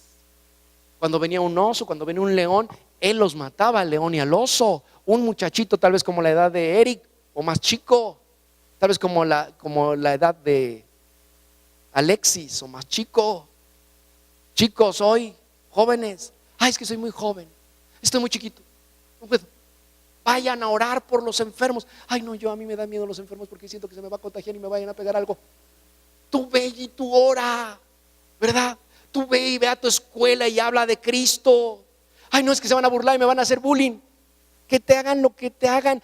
Cuando venía un oso, cuando venía un león, él los mataba, al león y al oso. Un muchachito tal vez como la edad de Eric o más chico, tal vez como la edad de Alexis o más chico. Chicos hoy, jóvenes, ay, es que soy muy joven, estoy muy chiquito, no puedo. Vayan a orar por los enfermos. Ay, no, a mí me da miedo los enfermos porque siento que se me va a contagiar y me vayan a pegar algo. Tú ve y tú ora, ¿verdad? Tú ve y ve a tu escuela y habla de Cristo. Ay, no, es que se van a burlar y me van a hacer bullying. Que te hagan lo que te hagan.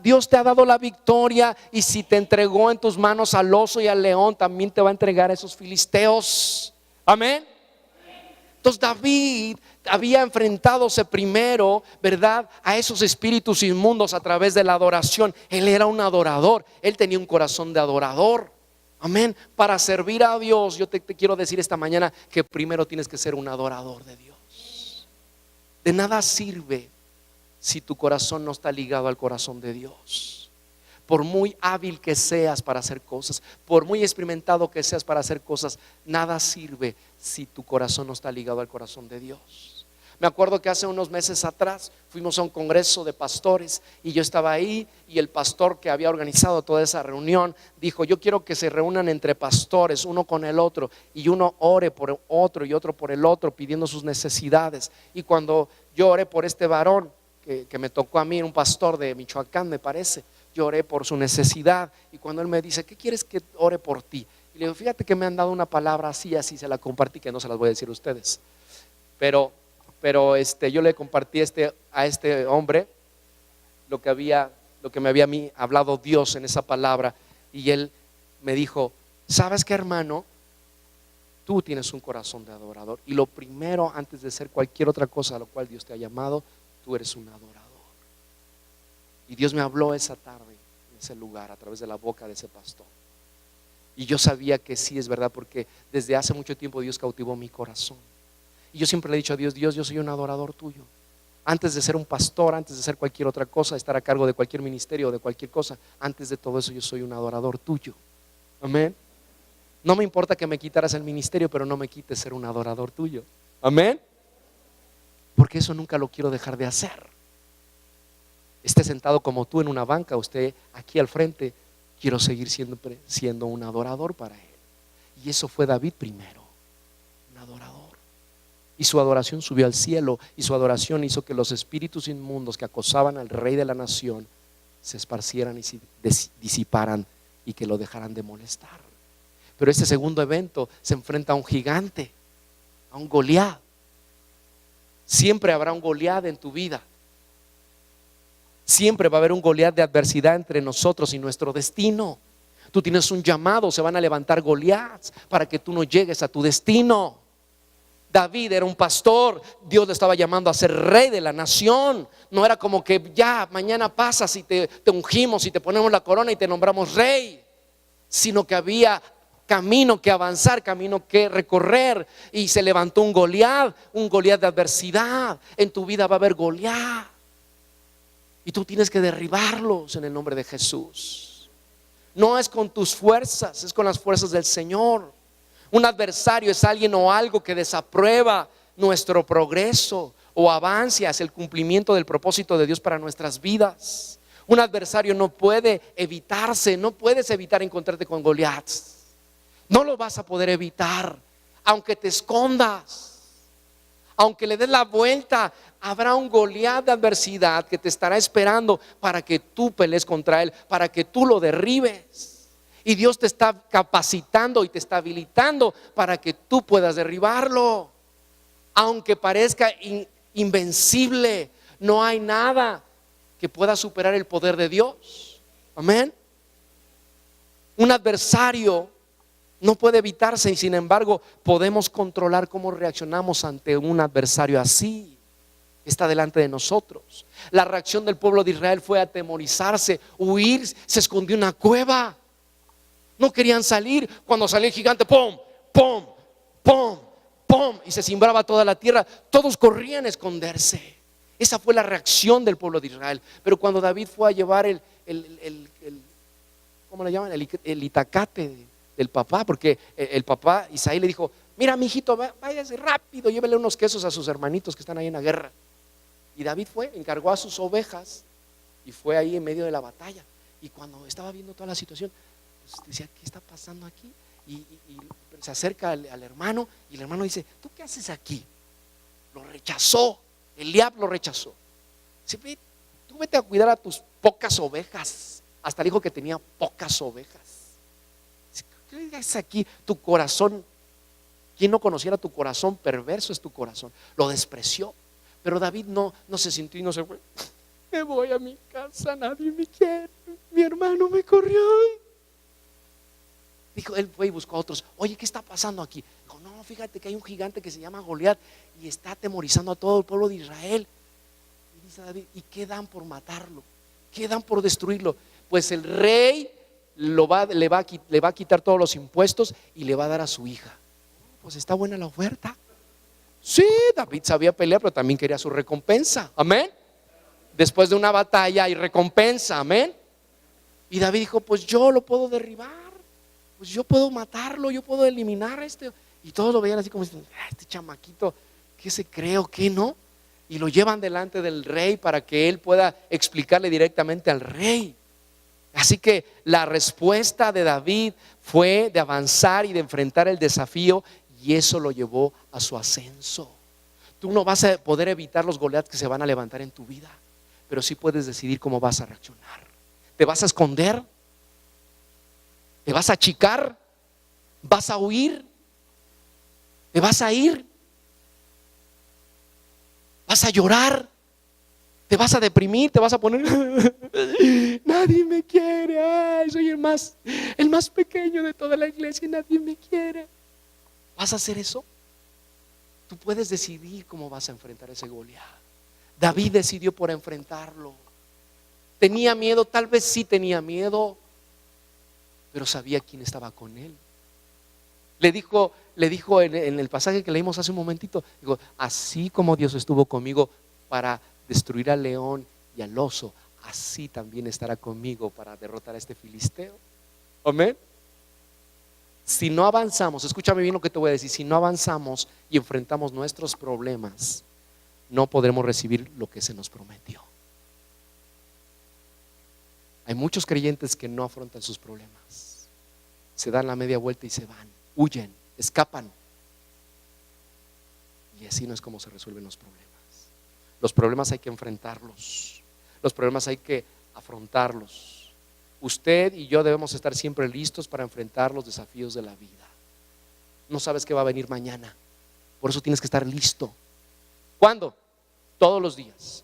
Dios te ha dado la victoria, y si te entregó en tus manos al oso y al león, también te va a entregar a esos filisteos. Amén. Entonces David había enfrentadose primero, ¿verdad?, a esos espíritus inmundos a través de la adoración. Él era un adorador, él tenía un corazón de adorador. Amén. Para servir a Dios, yo te quiero decir esta mañana que primero tienes que ser un adorador de Dios. De nada sirve si tu corazón no está ligado al corazón de Dios. Por muy hábil que seas para hacer cosas, por muy experimentado que seas para hacer cosas, nada sirve si tu corazón no está ligado al corazón de Dios. Me acuerdo que hace unos meses atrás fuimos a un congreso de pastores y yo estaba ahí, y el pastor que había organizado toda esa reunión dijo: yo quiero que se reúnan entre pastores, uno con el otro, y uno ore por otro y otro por el otro, pidiendo sus necesidades. Y cuando yo oré por este varón que me tocó a mí, un pastor de Michoacán me parece, yo oré por su necesidad, y cuando él me dice: ¿qué quieres que ore por ti? Y le digo: fíjate que me han dado una palabra así, se la compartí, que no se las voy a decir a ustedes, pero yo le compartí a este hombre lo que me había a mí hablado Dios en esa palabra, y él me dijo: ¿sabes qué, hermano? Tú tienes un corazón de adorador, y lo primero, antes de ser cualquier otra cosa a lo cual Dios te ha llamado, tú eres un adorador. Y Dios me habló esa tarde en ese lugar a través de la boca de ese pastor. Y yo sabía que sí es verdad, porque desde hace mucho tiempo Dios cautivó mi corazón. Y yo siempre le he dicho a Dios: Dios, yo soy un adorador tuyo. Antes de ser un pastor, antes de ser cualquier otra cosa, estar a cargo de cualquier ministerio o de cualquier cosa, antes de todo eso yo soy un adorador tuyo. Amén. No me importa que me quitaras el ministerio, pero no me quites ser un adorador tuyo. Amén. Porque eso nunca lo quiero dejar de hacer. Esté sentado como tú en una banca, usted aquí al frente, quiero seguir siendo un adorador para él. Y eso fue David primero, un adorador. Y su adoración subió al cielo, y su adoración hizo que los espíritus inmundos que acosaban al rey de la nación se esparcieran y se disiparan, y que lo dejaran de molestar. Pero este segundo evento se enfrenta a un gigante, a un Goliat. Siempre habrá un Goliat en tu vida. Siempre va a haber un Goliat de adversidad entre nosotros y nuestro destino. Tú tienes un llamado, se van a levantar Goliats para que tú no llegues a tu destino. David era un pastor, Dios le estaba llamando a ser rey de la nación. No era como que ya mañana pasas y te ungimos y te ponemos la corona y te nombramos rey, sino que había camino que avanzar, camino que recorrer, y se levantó un Goliat de adversidad. En tu vida va a haber Goliat, y tú tienes que derribarlos en el nombre de Jesús. No es con tus fuerzas, es con las fuerzas del Señor. Un adversario es alguien o algo que desaprueba nuestro progreso o avance hacia el cumplimiento del propósito de Dios para nuestras vidas. Un adversario no puede evitarse, no puedes evitar encontrarte con Goliat. No lo vas a poder evitar, aunque te escondas, aunque le des la vuelta. Habrá un Goliat de adversidad que te estará esperando para que tú pelees contra él, para que tú lo derribes. Y Dios te está capacitando y te está habilitando para que tú puedas derribarlo. Aunque parezca invencible, no hay nada que pueda superar el poder de Dios. Amén. Un adversario no puede evitarse, y sin embargo podemos controlar cómo reaccionamos ante un adversario así. Está delante de nosotros. La reacción del pueblo de Israel fue atemorizarse, huir, se escondió en una cueva. No querían salir. Cuando salió el gigante, ¡pum! ¡Pum! ¡Pum! ¡Pum! Y se cimbraba toda la tierra. Todos corrían a esconderse. Esa fue la reacción del pueblo de Israel. Pero cuando David fue a llevar ¿cómo le llaman? El itacate del papá, porque el papá Isaí le dijo: mira, mijito, váyase rápido, llévele unos quesos a sus hermanitos que están ahí en la guerra. Y David fue, encargó a sus ovejas y fue ahí en medio de la batalla. Y cuando estaba viendo toda la situación, pues decía: ¿qué está pasando aquí? Y se acerca al hermano, y el hermano dice: ¿tú qué haces aquí? Lo rechazó, Eliab lo rechazó. Dice: tú vete a cuidar a tus pocas ovejas. Hasta dijo que tenía pocas ovejas. Dice: ¿qué haces aquí? Tu corazón, quien no conociera tu corazón perverso es tu corazón. Lo despreció. Pero David no se sintió y no se fue. Me voy a mi casa, nadie me quiere, mi hermano me corrió. Dijo, él fue y buscó a otros. Oye, ¿qué está pasando aquí? Dijo: no, fíjate que hay un gigante que se llama Goliat y está atemorizando a todo el pueblo de Israel. Y dice David: ¿y qué dan por matarlo? ¿Qué dan por destruirlo? Pues el rey le va a quitar todos los impuestos y le va a dar a su hija. Pues está buena la oferta. Sí, David sabía pelear, pero también quería su recompensa. Amén. Después de una batalla hay recompensa. Amén. Y David dijo: pues yo lo puedo derribar, pues yo puedo matarlo, yo puedo eliminar a este. Y todos lo veían así como diciendo: este chamaquito, ¿qué se cree o qué no? Y lo llevan delante del rey para que él pueda explicarle directamente al rey. Así que la respuesta de David fue de avanzar y de enfrentar el desafío, y eso lo llevó a su ascenso. Tú no vas a poder evitar los Goliat que se van a levantar en tu vida, pero sí puedes decidir cómo vas a reaccionar. ¿Te vas a esconder? ¿Te vas a achicar? ¿Vas a huir? ¿Te vas a ir? ¿Vas a llorar? ¿Te vas a deprimir? ¿Te vas a poner? Nadie me quiere. Ay, soy el más pequeño de toda la iglesia y nadie me quiere. ¿Vas a hacer eso? Tú puedes decidir cómo vas a enfrentar ese Goliat. David decidió por enfrentarlo. ¿Tenía miedo? Tal vez sí tenía miedo, pero sabía quién estaba con él. Le dijo en el pasaje que leímos hace un momentito, digo: así como Dios estuvo conmigo para destruir al león y al oso, así también estará conmigo para derrotar a este filisteo. Amén. Si no avanzamos, escúchame bien lo que te voy a decir, si no avanzamos y enfrentamos nuestros problemas, no podremos recibir lo que se nos prometió. Hay muchos creyentes que no afrontan sus problemas, se dan la media vuelta y se van, huyen, escapan. Y así no es como se resuelven los problemas. Los problemas hay que enfrentarlos, los problemas hay que afrontarlos. Usted y yo debemos estar siempre listos para enfrentar los desafíos de la vida. No sabes qué va a venir mañana, por eso tienes que estar listo. ¿Cuándo? Todos los días,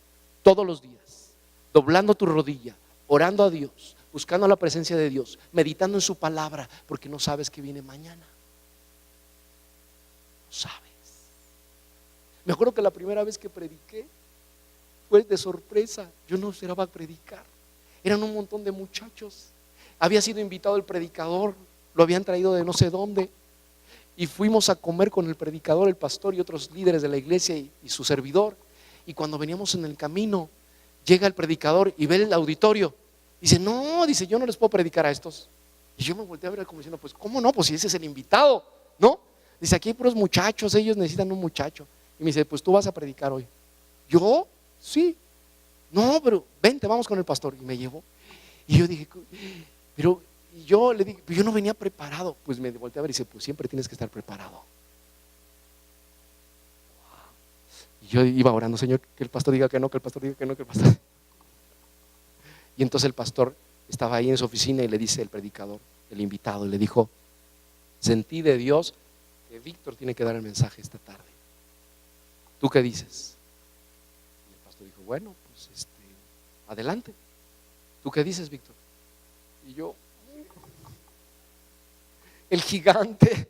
doblando tu rodilla, orando a Dios, buscando la presencia de Dios, meditando en su palabra, porque no sabes qué viene mañana. No sabes. Me acuerdo que la primera vez que prediqué fue de sorpresa. Yo no esperaba predicar. Eran un montón de muchachos. Había sido invitado el predicador, lo habían traído de no sé dónde, y fuimos a comer con el predicador, el pastor y otros líderes de la iglesia y su servidor. Y cuando veníamos en el camino, llega el predicador y ve el auditorio. Dice: no, dice, yo no les puedo predicar a estos. Y yo me volteé a ver como diciendo: pues ¿cómo no? Pues si ese es el invitado, ¿no? Dice: aquí hay puros muchachos, ellos necesitan un muchacho. Y me dice: pues tú vas a predicar hoy. ¿Yo? Sí. No, pero vente, vamos con el pastor. Y me llevó. Y yo dije, pero yo le dije, pero yo no venía preparado. Pues me volteé a ver y dice, pues siempre tienes que estar preparado. Y yo iba orando, Señor, que el pastor diga que no, que el pastor diga que no, que el pastor. Y entonces el pastor estaba ahí en su oficina y le dice el predicador, el invitado, y le dijo, sentí de Dios que Víctor tiene que dar el mensaje esta tarde. ¿Tú qué dices? Y el pastor dijo, bueno, pues adelante. ¿Tú qué dices, Víctor? Y yo, el gigante.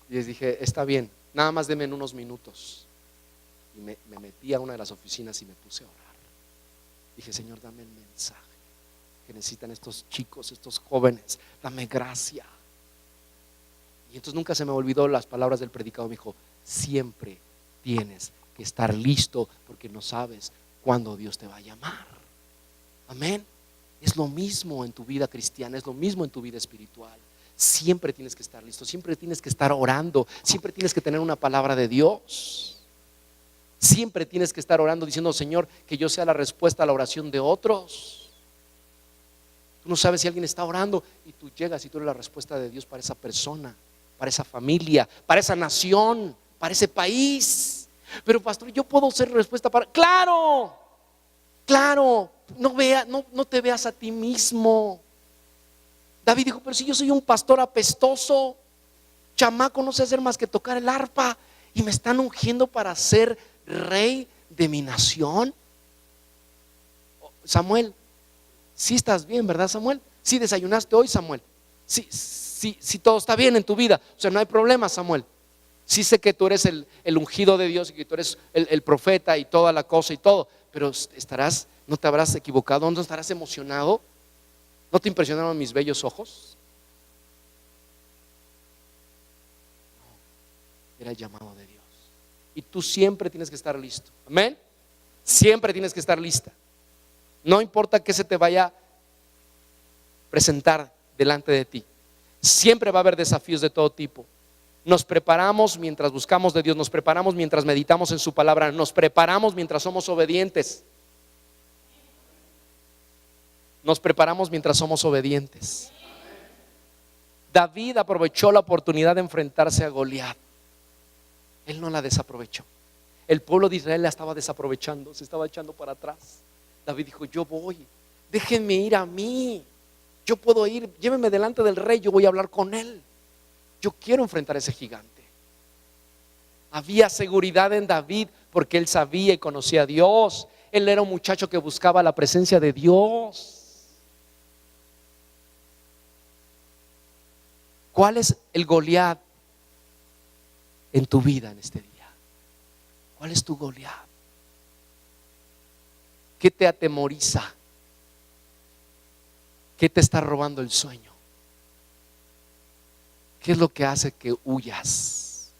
Y les dije, está bien, nada más denme en unos minutos. Y me metí a una de las oficinas y me puse a orar. Dije, Señor, dame el mensaje que necesitan estos chicos, estos jóvenes. Dame gracia. Y entonces nunca se me olvidó las palabras del predicador. Me dijo, siempre tienes que estar listo porque no sabes cuándo Dios te va a llamar. Amén. Es lo mismo en tu vida cristiana, es lo mismo en tu vida espiritual. Siempre tienes que estar listo, siempre tienes que estar orando, siempre tienes que tener una palabra de Dios. Siempre tienes que estar orando diciendo, Señor, que yo sea la respuesta a la oración de otros. Tú no sabes si alguien está orando y tú llegas y tú eres la respuesta de Dios para esa persona, para esa familia, para esa nación, para ese país. Pero pastor, yo puedo ser respuesta para... Claro, no te veas a ti mismo. David dijo, pero si yo soy un pastor apestoso, chamaco, no sé hacer más que tocar el arpa y me están ungiendo para ser rey de mi nación. Samuel, sí estás bien, ¿verdad, Samuel? Sí desayunaste hoy, Samuel. Sí, todo está bien en tu vida. O sea, no hay problema, Samuel. Sí sé que tú eres el ungido de Dios y que tú eres el profeta y toda la cosa y todo, pero no te habrás equivocado, no estarás emocionado. ¿No te impresionaron mis bellos ojos? No, era el llamado de Dios. Y tú siempre tienes que estar listo. Amén. Siempre tienes que estar lista. No importa qué se te vaya a presentar delante de ti. Siempre va a haber desafíos de todo tipo. Nos preparamos mientras buscamos de Dios, nos preparamos mientras meditamos en su palabra, nos preparamos mientras somos obedientes. Nos preparamos mientras somos obedientes. David aprovechó la oportunidad de enfrentarse a Goliat. Él no la desaprovechó. El pueblo de Israel la estaba desaprovechando, se estaba echando para atrás. David dijo, yo voy, déjenme ir a mí. Yo puedo ir, llévenme delante del rey, yo voy a hablar con él. Yo quiero enfrentar a ese gigante. Había seguridad en David porque él sabía y conocía a Dios. Él era un muchacho que buscaba la presencia de Dios. ¿Cuál es el Goliat en tu vida en este día? ¿Cuál es tu Goliat? ¿Qué te atemoriza? ¿Qué te está robando el sueño? ¿Qué es lo que hace que huyas?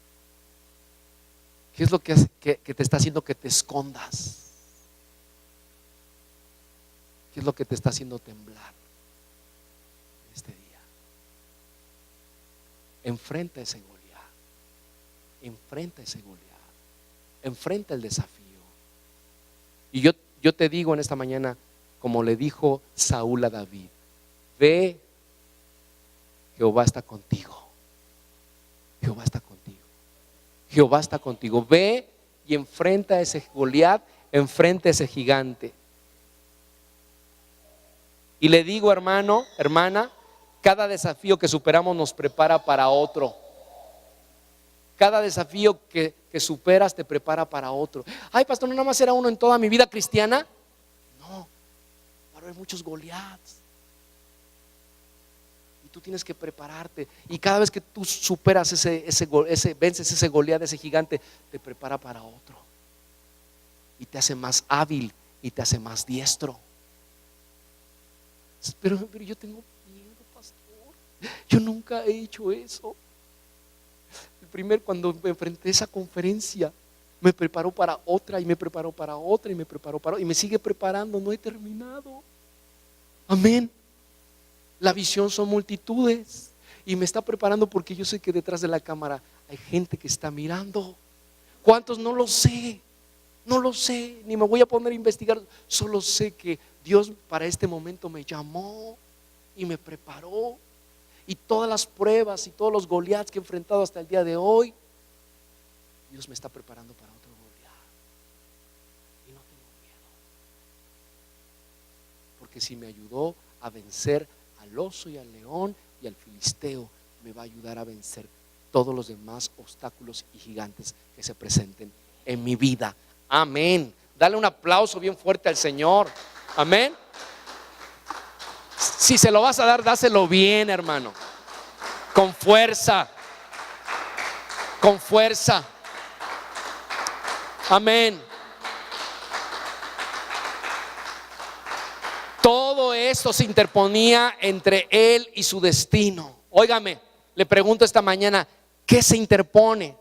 ¿Qué es lo que hace que te está haciendo que te escondas? ¿Qué es lo que te está haciendo temblar este día? Enfrenta ese Goliat. Enfrenta ese Goliat. Enfrenta el desafío. Y yo te digo en esta mañana, como le dijo Saúl a David, ve, Jehová está contigo. Jehová está contigo. Jehová está contigo. Ve y enfrenta a ese Goliat, enfrenta a ese gigante. Y le digo, hermano, hermana, cada desafío que superamos nos prepara para otro. Cada desafío que superas te prepara para otro. Ay, pastor, no nada más era uno en toda mi vida cristiana. No, va a haber muchos Goliats. Y tú tienes que prepararte. Y cada vez que tú superas vences ese Goliat, ese gigante, te prepara para otro. Y te hace más hábil y te hace más diestro. Pero yo tengo miedo, pastor. Yo nunca he hecho eso. Cuando me enfrenté a esa conferencia, me preparó para otra y me preparó para otra y me preparó para otra y me sigue preparando, no he terminado. Amén. La visión son multitudes y me está preparando porque yo sé que detrás de la cámara hay gente que está mirando. ¿Cuántos? No lo sé. No lo sé, ni me voy a poner a investigar. Solo sé que Dios para este momento me llamó y me preparó. Y todas las pruebas y todos los Goliaths que he enfrentado hasta el día de hoy, Dios me está preparando para otro Goliat. Y no tengo miedo. Porque si me ayudó a vencer al oso y al león y al filisteo, me va a ayudar a vencer todos los demás obstáculos y gigantes que se presenten en mi vida. Amén. Dale un aplauso bien fuerte al Señor. Amén. Si se lo vas a dar, dáselo bien, hermano. Con fuerza. Con fuerza. Amén. Todo esto se interponía entre él y su destino. Óigame, le pregunto esta mañana, ¿qué se interpone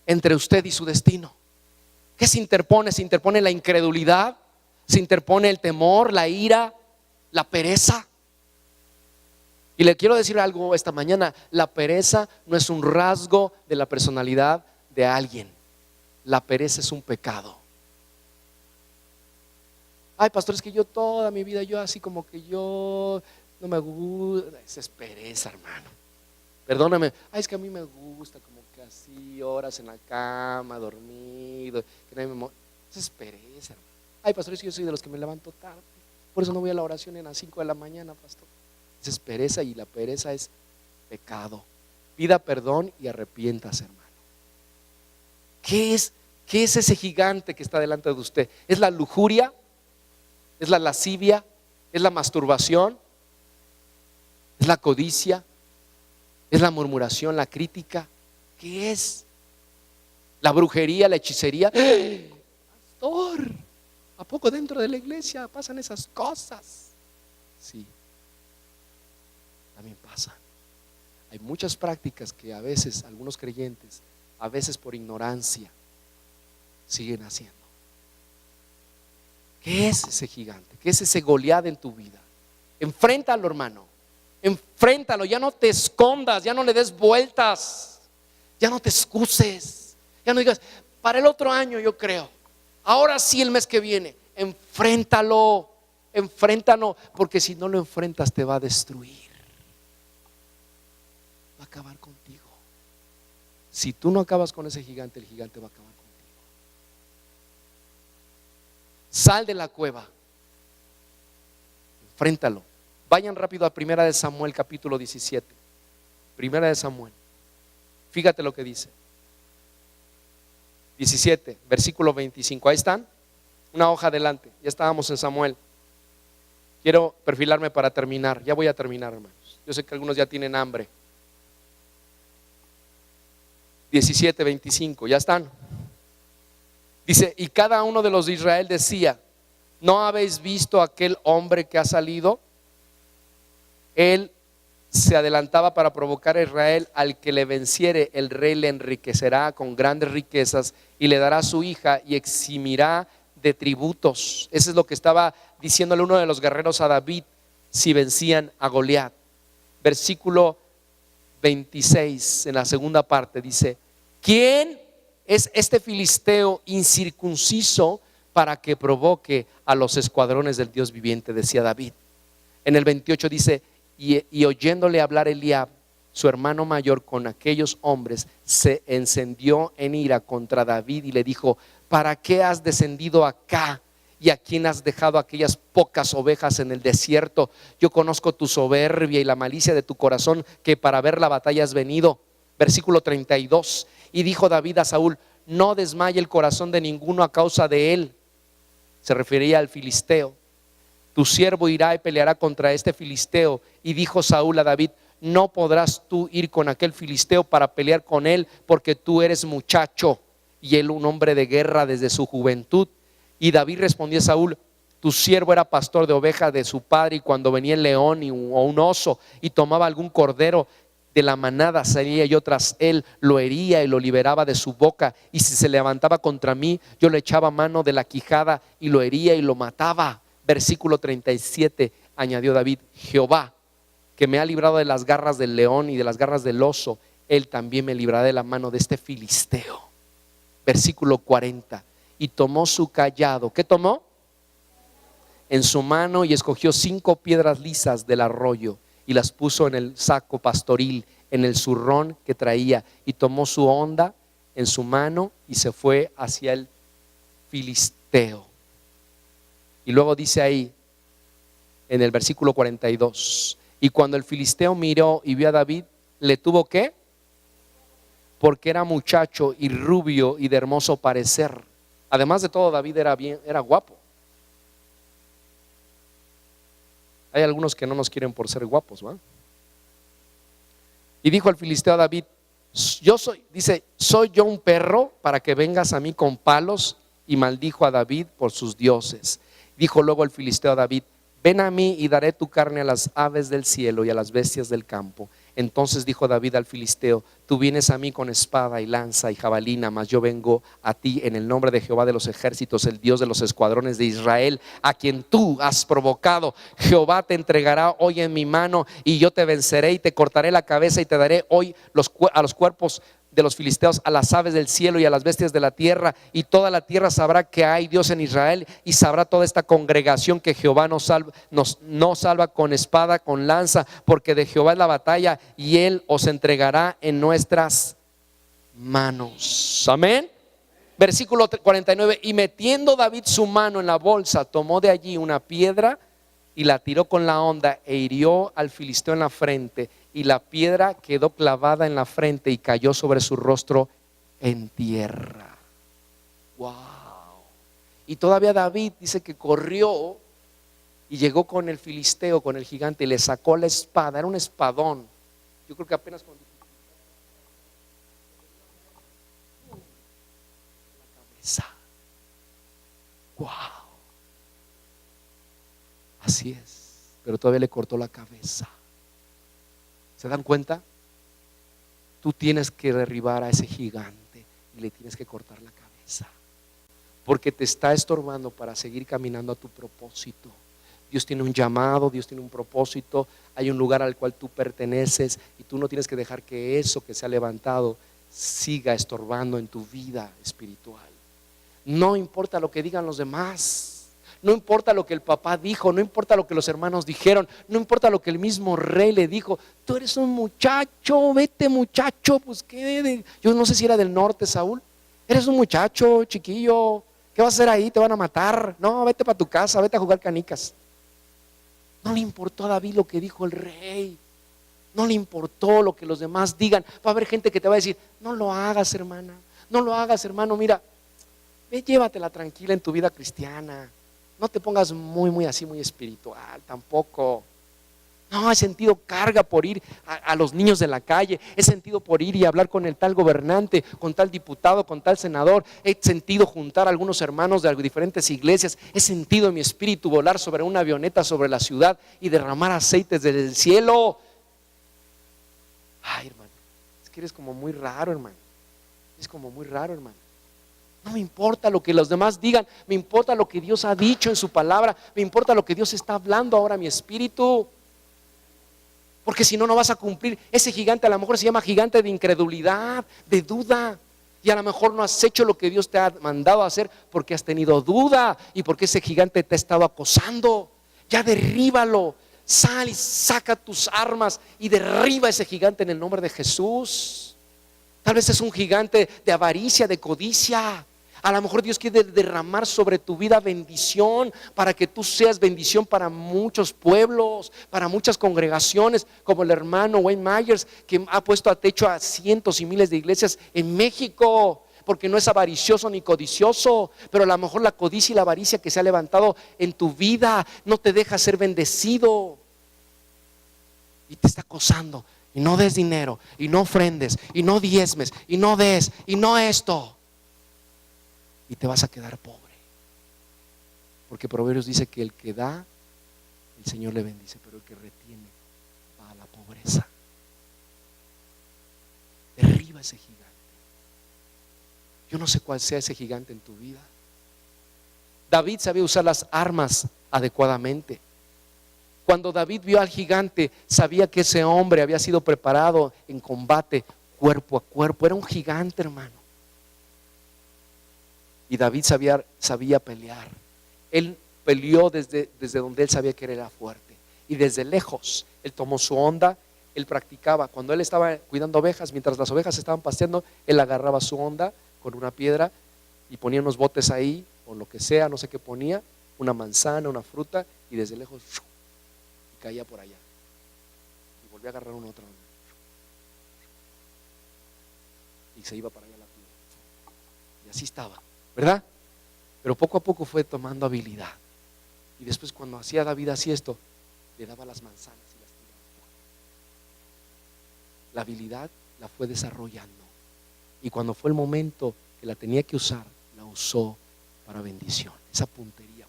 entre usted y su destino? ¿Qué se interpone? ¿Se interpone la incredulidad? ¿Se interpone el temor, la ira, la pereza? Y le quiero decir algo esta mañana: la pereza no es un rasgo de la personalidad de alguien. La pereza es un pecado. Ay, pastor, es que yo toda mi vida, yo así como que yo no me gusta. Esa es pereza, hermano. Perdóname. Ay, es que a mí me gusta como que así, horas en la cama, dormido, que nadie me esa es pereza, hermano. Ay, pastor, es que yo soy de los que me levanto tarde. Por eso no voy a la oración en las 5 de la mañana, pastor. Esa es pereza, y la pereza es pecado. Pida perdón y arrepiéntase, hermano. ¿Qué es ese gigante que está delante de usted? ¿Es la lujuria? ¿Es la lascivia? ¿Es la masturbación? ¿Es la codicia? ¿Es la murmuración, la crítica? ¿Qué es? ¿La brujería, la hechicería? Pastor, ¿a poco dentro de la iglesia pasan esas cosas? Sí, también pasan. Hay muchas prácticas que a veces algunos creyentes, a veces por ignorancia, siguen haciendo. ¿Qué es ese gigante? ¿Qué es ese Goliat en tu vida? Enfréntalo, hermano. Enfréntalo, ya no te escondas, ya no le des vueltas, ya no te excuses, ya no digas, para el otro año yo creo, ahora sí el mes que viene. Enfréntalo, enfréntalo, porque si no lo enfrentas te va a destruir, va a acabar contigo. Si tú no acabas con ese gigante, el gigante va a acabar contigo. Sal de la cueva, enfréntalo. Vayan rápido a 1 de Samuel capítulo 17. 1 de Samuel. Fíjate lo que dice. 17, versículo 25. Ahí están. Una hoja adelante. Ya estábamos en Samuel. Quiero perfilarme para terminar. Ya voy a terminar, hermanos. Yo sé que algunos ya tienen hambre. 17, 25. Ya están. Dice: y cada uno de los de Israel decía: ¿no habéis visto aquel hombre que ha salido? Él se adelantaba para provocar a Israel. Al que le venciere, el rey le enriquecerá con grandes riquezas y le dará su hija y eximirá de tributos. Eso es lo que estaba diciéndole uno de los guerreros a David si vencían a Goliat. Versículo 26, en la segunda parte, dice: ¿quién es este filisteo incircunciso para que provoque a los escuadrones del Dios viviente? Decía David. En el 28 dice: y oyéndole hablar Eliab, su hermano mayor, con aquellos hombres, se encendió en ira contra David y le dijo: ¿para qué has descendido acá? ¿Y a quién has dejado aquellas pocas ovejas en el desierto? Yo conozco tu soberbia y la malicia de tu corazón, que para ver la batalla has venido. Versículo 32. Y dijo David a Saúl: no desmaye el corazón de ninguno a causa de él. Se refería al filisteo. Tu siervo irá y peleará contra este filisteo. Y dijo Saúl a David: no podrás tú ir con aquel filisteo para pelear con él, porque tú eres muchacho y él un hombre de guerra desde su juventud. Y David respondió a Saúl: tu siervo era pastor de ovejas de su padre, y cuando venía el león o un oso y tomaba algún cordero de la manada, salía yo tras él, lo hería y lo liberaba de su boca, y si se levantaba contra mí, yo le echaba mano de la quijada y lo hería y lo mataba. Versículo 37, añadió David: Jehová, que me ha librado de las garras del león y de las garras del oso, él también me librará de la mano de este filisteo. Versículo 40. y tomó su cayado. ¿Qué tomó? En su mano, y escogió 5 piedras lisas del arroyo y las puso en el saco pastoril, en el zurrón que traía, y tomó su honda en su mano y se fue hacia el filisteo. Y luego dice ahí en el versículo 42, y cuando el filisteo miró y vio a David, ¿le tuvo qué? Porque era muchacho y rubio y de hermoso parecer. Además de todo, David era guapo. Hay algunos que no nos quieren por ser guapos, ¿va? Y dijo el filisteo a David, ¿soy yo un perro para que vengas a mí con palos? Y maldijo a David por sus dioses. Dijo luego el filisteo a David, ven a mí y daré tu carne a las aves del cielo y a las bestias del campo. Entonces dijo David al filisteo, tú vienes a mí con espada y lanza y jabalina, mas yo vengo a ti en el nombre de Jehová de los ejércitos, el Dios de los escuadrones de Israel, a quien tú has provocado. Jehová te entregará hoy en mi mano y yo te venceré y te cortaré la cabeza y te daré hoy a los cuerpos de los filisteos, a las aves del cielo y a las bestias de la tierra, y toda la tierra sabrá que hay Dios en Israel, y sabrá toda esta congregación que Jehová no salva con espada, con lanza, porque de Jehová es la batalla y él os entregará en nuestras manos. Amén. Versículo 49, y metiendo David su mano en la bolsa, tomó de allí una piedra y la tiró con la honda e hirió al filisteo en la frente, y la piedra quedó clavada en la frente y cayó sobre su rostro en tierra. Wow. Y todavía David dice que corrió y llegó con el filisteo, con el gigante, y le sacó la espada. Era un espadón. Yo creo que apenas con la cabeza. Wow. Así es. Pero todavía le cortó la cabeza. ¿Se dan cuenta? Tú tienes que derribar a ese gigante y le tienes que cortar la cabeza, porque te está estorbando para seguir caminando a tu propósito. Dios tiene un llamado, Dios tiene un propósito, hay un lugar al cual tú perteneces, y tú no tienes que dejar que eso que se ha levantado siga estorbando en tu vida espiritual. No importa lo que digan los demás. No importa lo que el papá dijo, no importa lo que los hermanos dijeron, no importa lo que el mismo rey le dijo. Tú eres un muchacho, vete muchacho, pues qué, yo no sé si era del norte, Saúl. Eres un muchacho, chiquillo, ¿qué vas a hacer ahí? Te van a matar. No, vete para tu casa, vete a jugar canicas. No le importó a David lo que dijo el rey. No le importó lo que los demás digan. Va a haber gente que te va a decir, no lo hagas, hermana, no lo hagas, hermano, mira, ve, llévatela tranquila en tu vida cristiana. No te pongas muy así, muy espiritual, tampoco. No, he sentido carga por ir a los niños de la calle, he sentido por ir y hablar con el tal gobernante, con tal diputado, con tal senador, he sentido juntar a algunos hermanos de diferentes iglesias, he sentido en mi espíritu volar sobre una avioneta sobre la ciudad y derramar aceites desde el cielo. Ay, hermano, es que eres como muy raro, hermano. Es como muy raro, hermano. No me importa lo que los demás digan, me importa lo que Dios ha dicho en su palabra, me importa lo que Dios está hablando ahora a mi espíritu. Porque si no, no vas a cumplir. Ese gigante a lo mejor se llama gigante de incredulidad, de duda. Y a lo mejor no has hecho lo que Dios te ha mandado a hacer porque has tenido duda y porque ese gigante te ha estado acosando. Ya derríbalo, sal y saca tus armas y derriba ese gigante en el nombre de Jesús. Tal vez es un gigante de avaricia, de codicia. A lo mejor Dios quiere derramar sobre tu vida bendición para que tú seas bendición para muchos pueblos, para muchas congregaciones, como el hermano Wayne Myers, que ha puesto a techo a cientos y miles de iglesias en México, porque no es avaricioso ni codicioso, pero a lo mejor la codicia y la avaricia que se ha levantado en tu vida no te deja ser bendecido y te está acosando. Y no des dinero, y no ofrendes, y no diezmes, y no des, y no esto. Y te vas a quedar pobre. Porque Proverbios dice que el que da, el Señor le bendice, pero el que retiene va a la pobreza. Derriba ese gigante. Yo no sé cuál sea ese gigante en tu vida. David sabía usar las armas adecuadamente. Cuando David vio al gigante, sabía que ese hombre había sido preparado en combate cuerpo a cuerpo. Era un gigante, hermano. Y David sabía pelear. Él peleó desde donde él sabía que era fuerte. Y desde lejos, él tomó su onda, él practicaba. Cuando él estaba cuidando ovejas, mientras las ovejas estaban pasteando, él agarraba su onda con una piedra y ponía unos botes ahí, o lo que sea, no sé qué ponía, una manzana, una fruta, y desde lejos y caía por allá. Y volvía a agarrar una otra onda. Y se iba para allá la piedra. Y así estaba, ¿verdad? Pero poco a poco fue tomando habilidad. Y después cuando hacía David así esto, le daba las manzanas y las tiraba. La habilidad la fue desarrollando. Y cuando fue el momento que la tenía que usar, la usó para bendición. Esa puntería.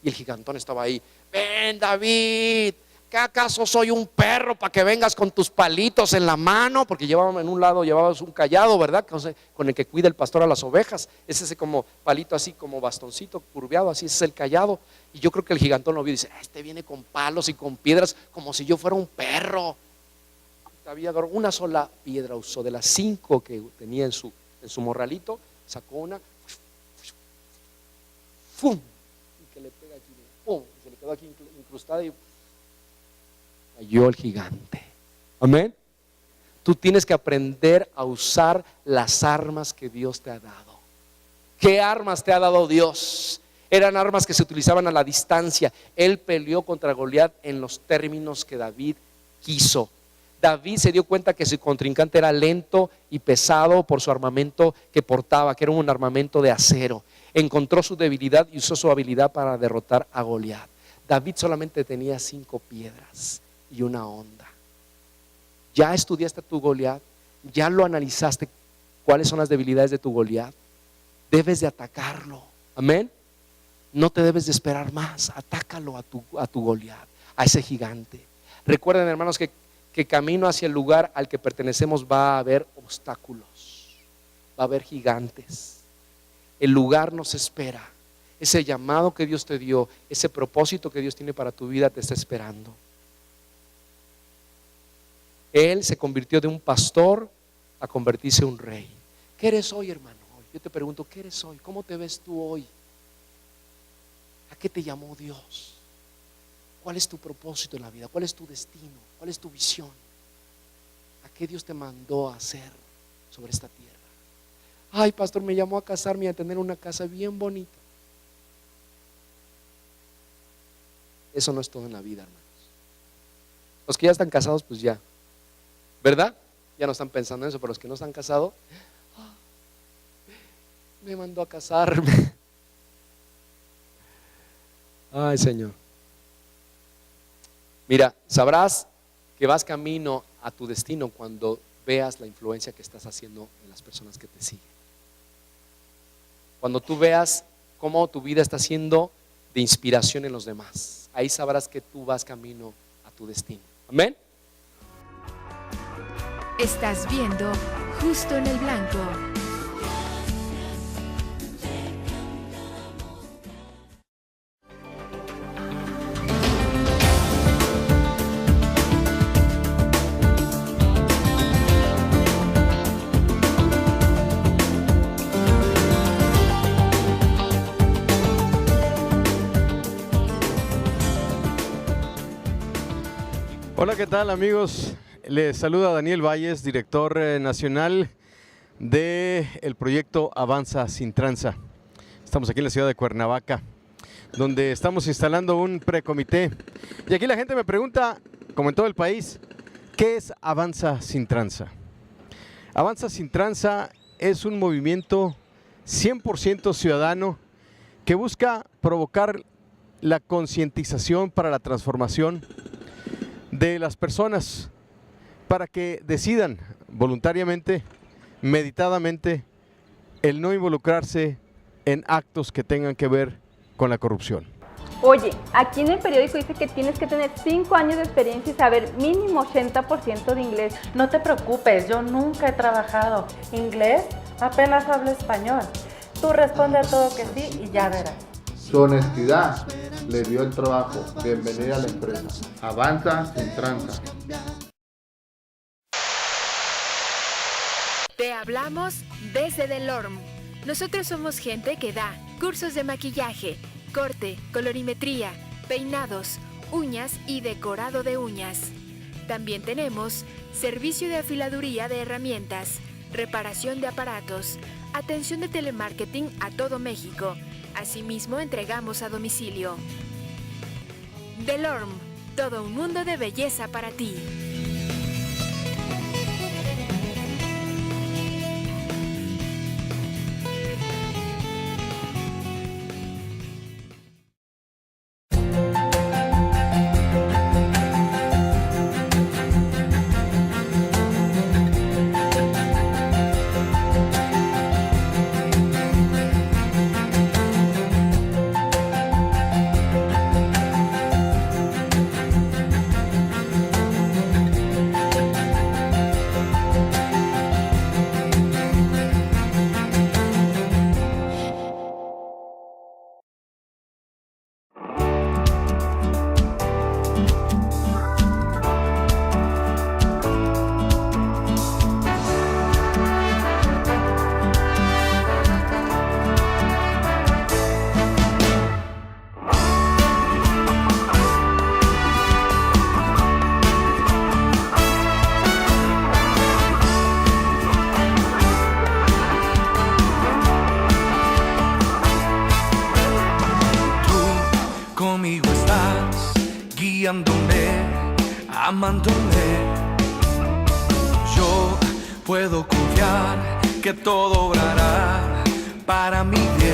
Y el gigantón estaba ahí. Ven, David, ¿qué acaso soy un perro para que vengas con tus palitos en la mano? Porque en un lado llevabas un cayado, ¿verdad? Con el que cuida el pastor a las ovejas. Es ese como palito así, como bastoncito curveado, así ese es el cayado. Y yo creo que el gigantón lo vio y dice, este viene con palos y con piedras como si yo fuera un perro. Había una sola piedra usó, de las 5 que tenía en su morralito, sacó una, ¡fum! Y que le pega aquí, ¡pum! Y se le quedó aquí incrustada y cayó el gigante. Amén. Tú tienes que aprender a usar las armas que Dios te ha dado. ¿Qué armas te ha dado Dios? Eran armas que se utilizaban a la distancia. Él peleó contra Goliat en los términos que David quiso. David se dio cuenta que su contrincante era lento y pesado por su armamento que portaba, que era un armamento de acero. Encontró su debilidad y usó su habilidad para derrotar a Goliat. David solamente tenía 5 piedras y una onda. ¿Ya estudiaste a tu Goliat? ¿Ya lo analizaste? ¿Cuáles son las debilidades de tu Goliat? Debes de atacarlo. Amén. No te debes de esperar más. Atácalo a tu Goliat, a ese gigante. Recuerden, hermanos, que camino hacia el lugar al que pertenecemos va a haber obstáculos, va a haber gigantes. El lugar nos espera. Ese llamado que Dios te dio, ese propósito que Dios tiene para tu vida te está esperando. Él se convirtió de un pastor a convertirse en un rey. ¿Qué eres hoy, hermano? Yo te pregunto, ¿qué eres hoy? ¿Cómo te ves tú hoy? ¿A qué te llamó Dios? ¿Cuál es tu propósito en la vida? ¿Cuál es tu destino? ¿Cuál es tu visión? ¿A qué Dios te mandó a hacer sobre esta tierra? Ay, pastor, me llamó a casarme y a tener una casa bien bonita. Eso no es todo en la vida, hermanos. Los que ya están casados, pues ya, ¿verdad? Ya no están pensando en eso, pero los que no están casados, me mandó a casarme. Ay, Señor. Mira, sabrás que vas camino a tu destino cuando veas la influencia que estás haciendo en las personas que te siguen. Cuando tú veas cómo tu vida está siendo de inspiración en los demás, ahí sabrás que tú vas camino a tu destino. Amén. Estás viendo Justo en el Blanco. Hola, ¿qué tal, amigos? Les saluda Daniel Valles, director nacional del proyecto Avanza Sin Tranza. Estamos aquí en la ciudad de Cuernavaca, donde estamos instalando un precomité. Y aquí la gente me pregunta, como en todo el país, ¿qué es Avanza Sin Tranza? Avanza Sin Tranza es un movimiento 100% ciudadano que busca provocar la concientización para la transformación de las personas, para que decidan voluntariamente, meditadamente, el no involucrarse en actos que tengan que ver con la corrupción. Oye, aquí en el periódico dice que tienes que tener 5 años de experiencia y saber mínimo 80% de inglés. No te preocupes, yo nunca he trabajado. ¿Inglés? Apenas hablo español. Tú responde a todo que sí y ya verás. Su honestidad le dio el trabajo. Bienvenida a la empresa. Avanza Sin Tranza. Te hablamos desde Delorme. Nosotros somos gente que da cursos de maquillaje, corte, colorimetría, peinados, uñas y decorado de uñas. También tenemos servicio de afiladuría de herramientas, reparación de aparatos, atención de telemarketing a todo México. Asimismo, entregamos a domicilio. Delorme, todo un mundo de belleza para ti. Conmigo estás guiándome, amándome. Yo puedo confiar que todo obrará para mi bien.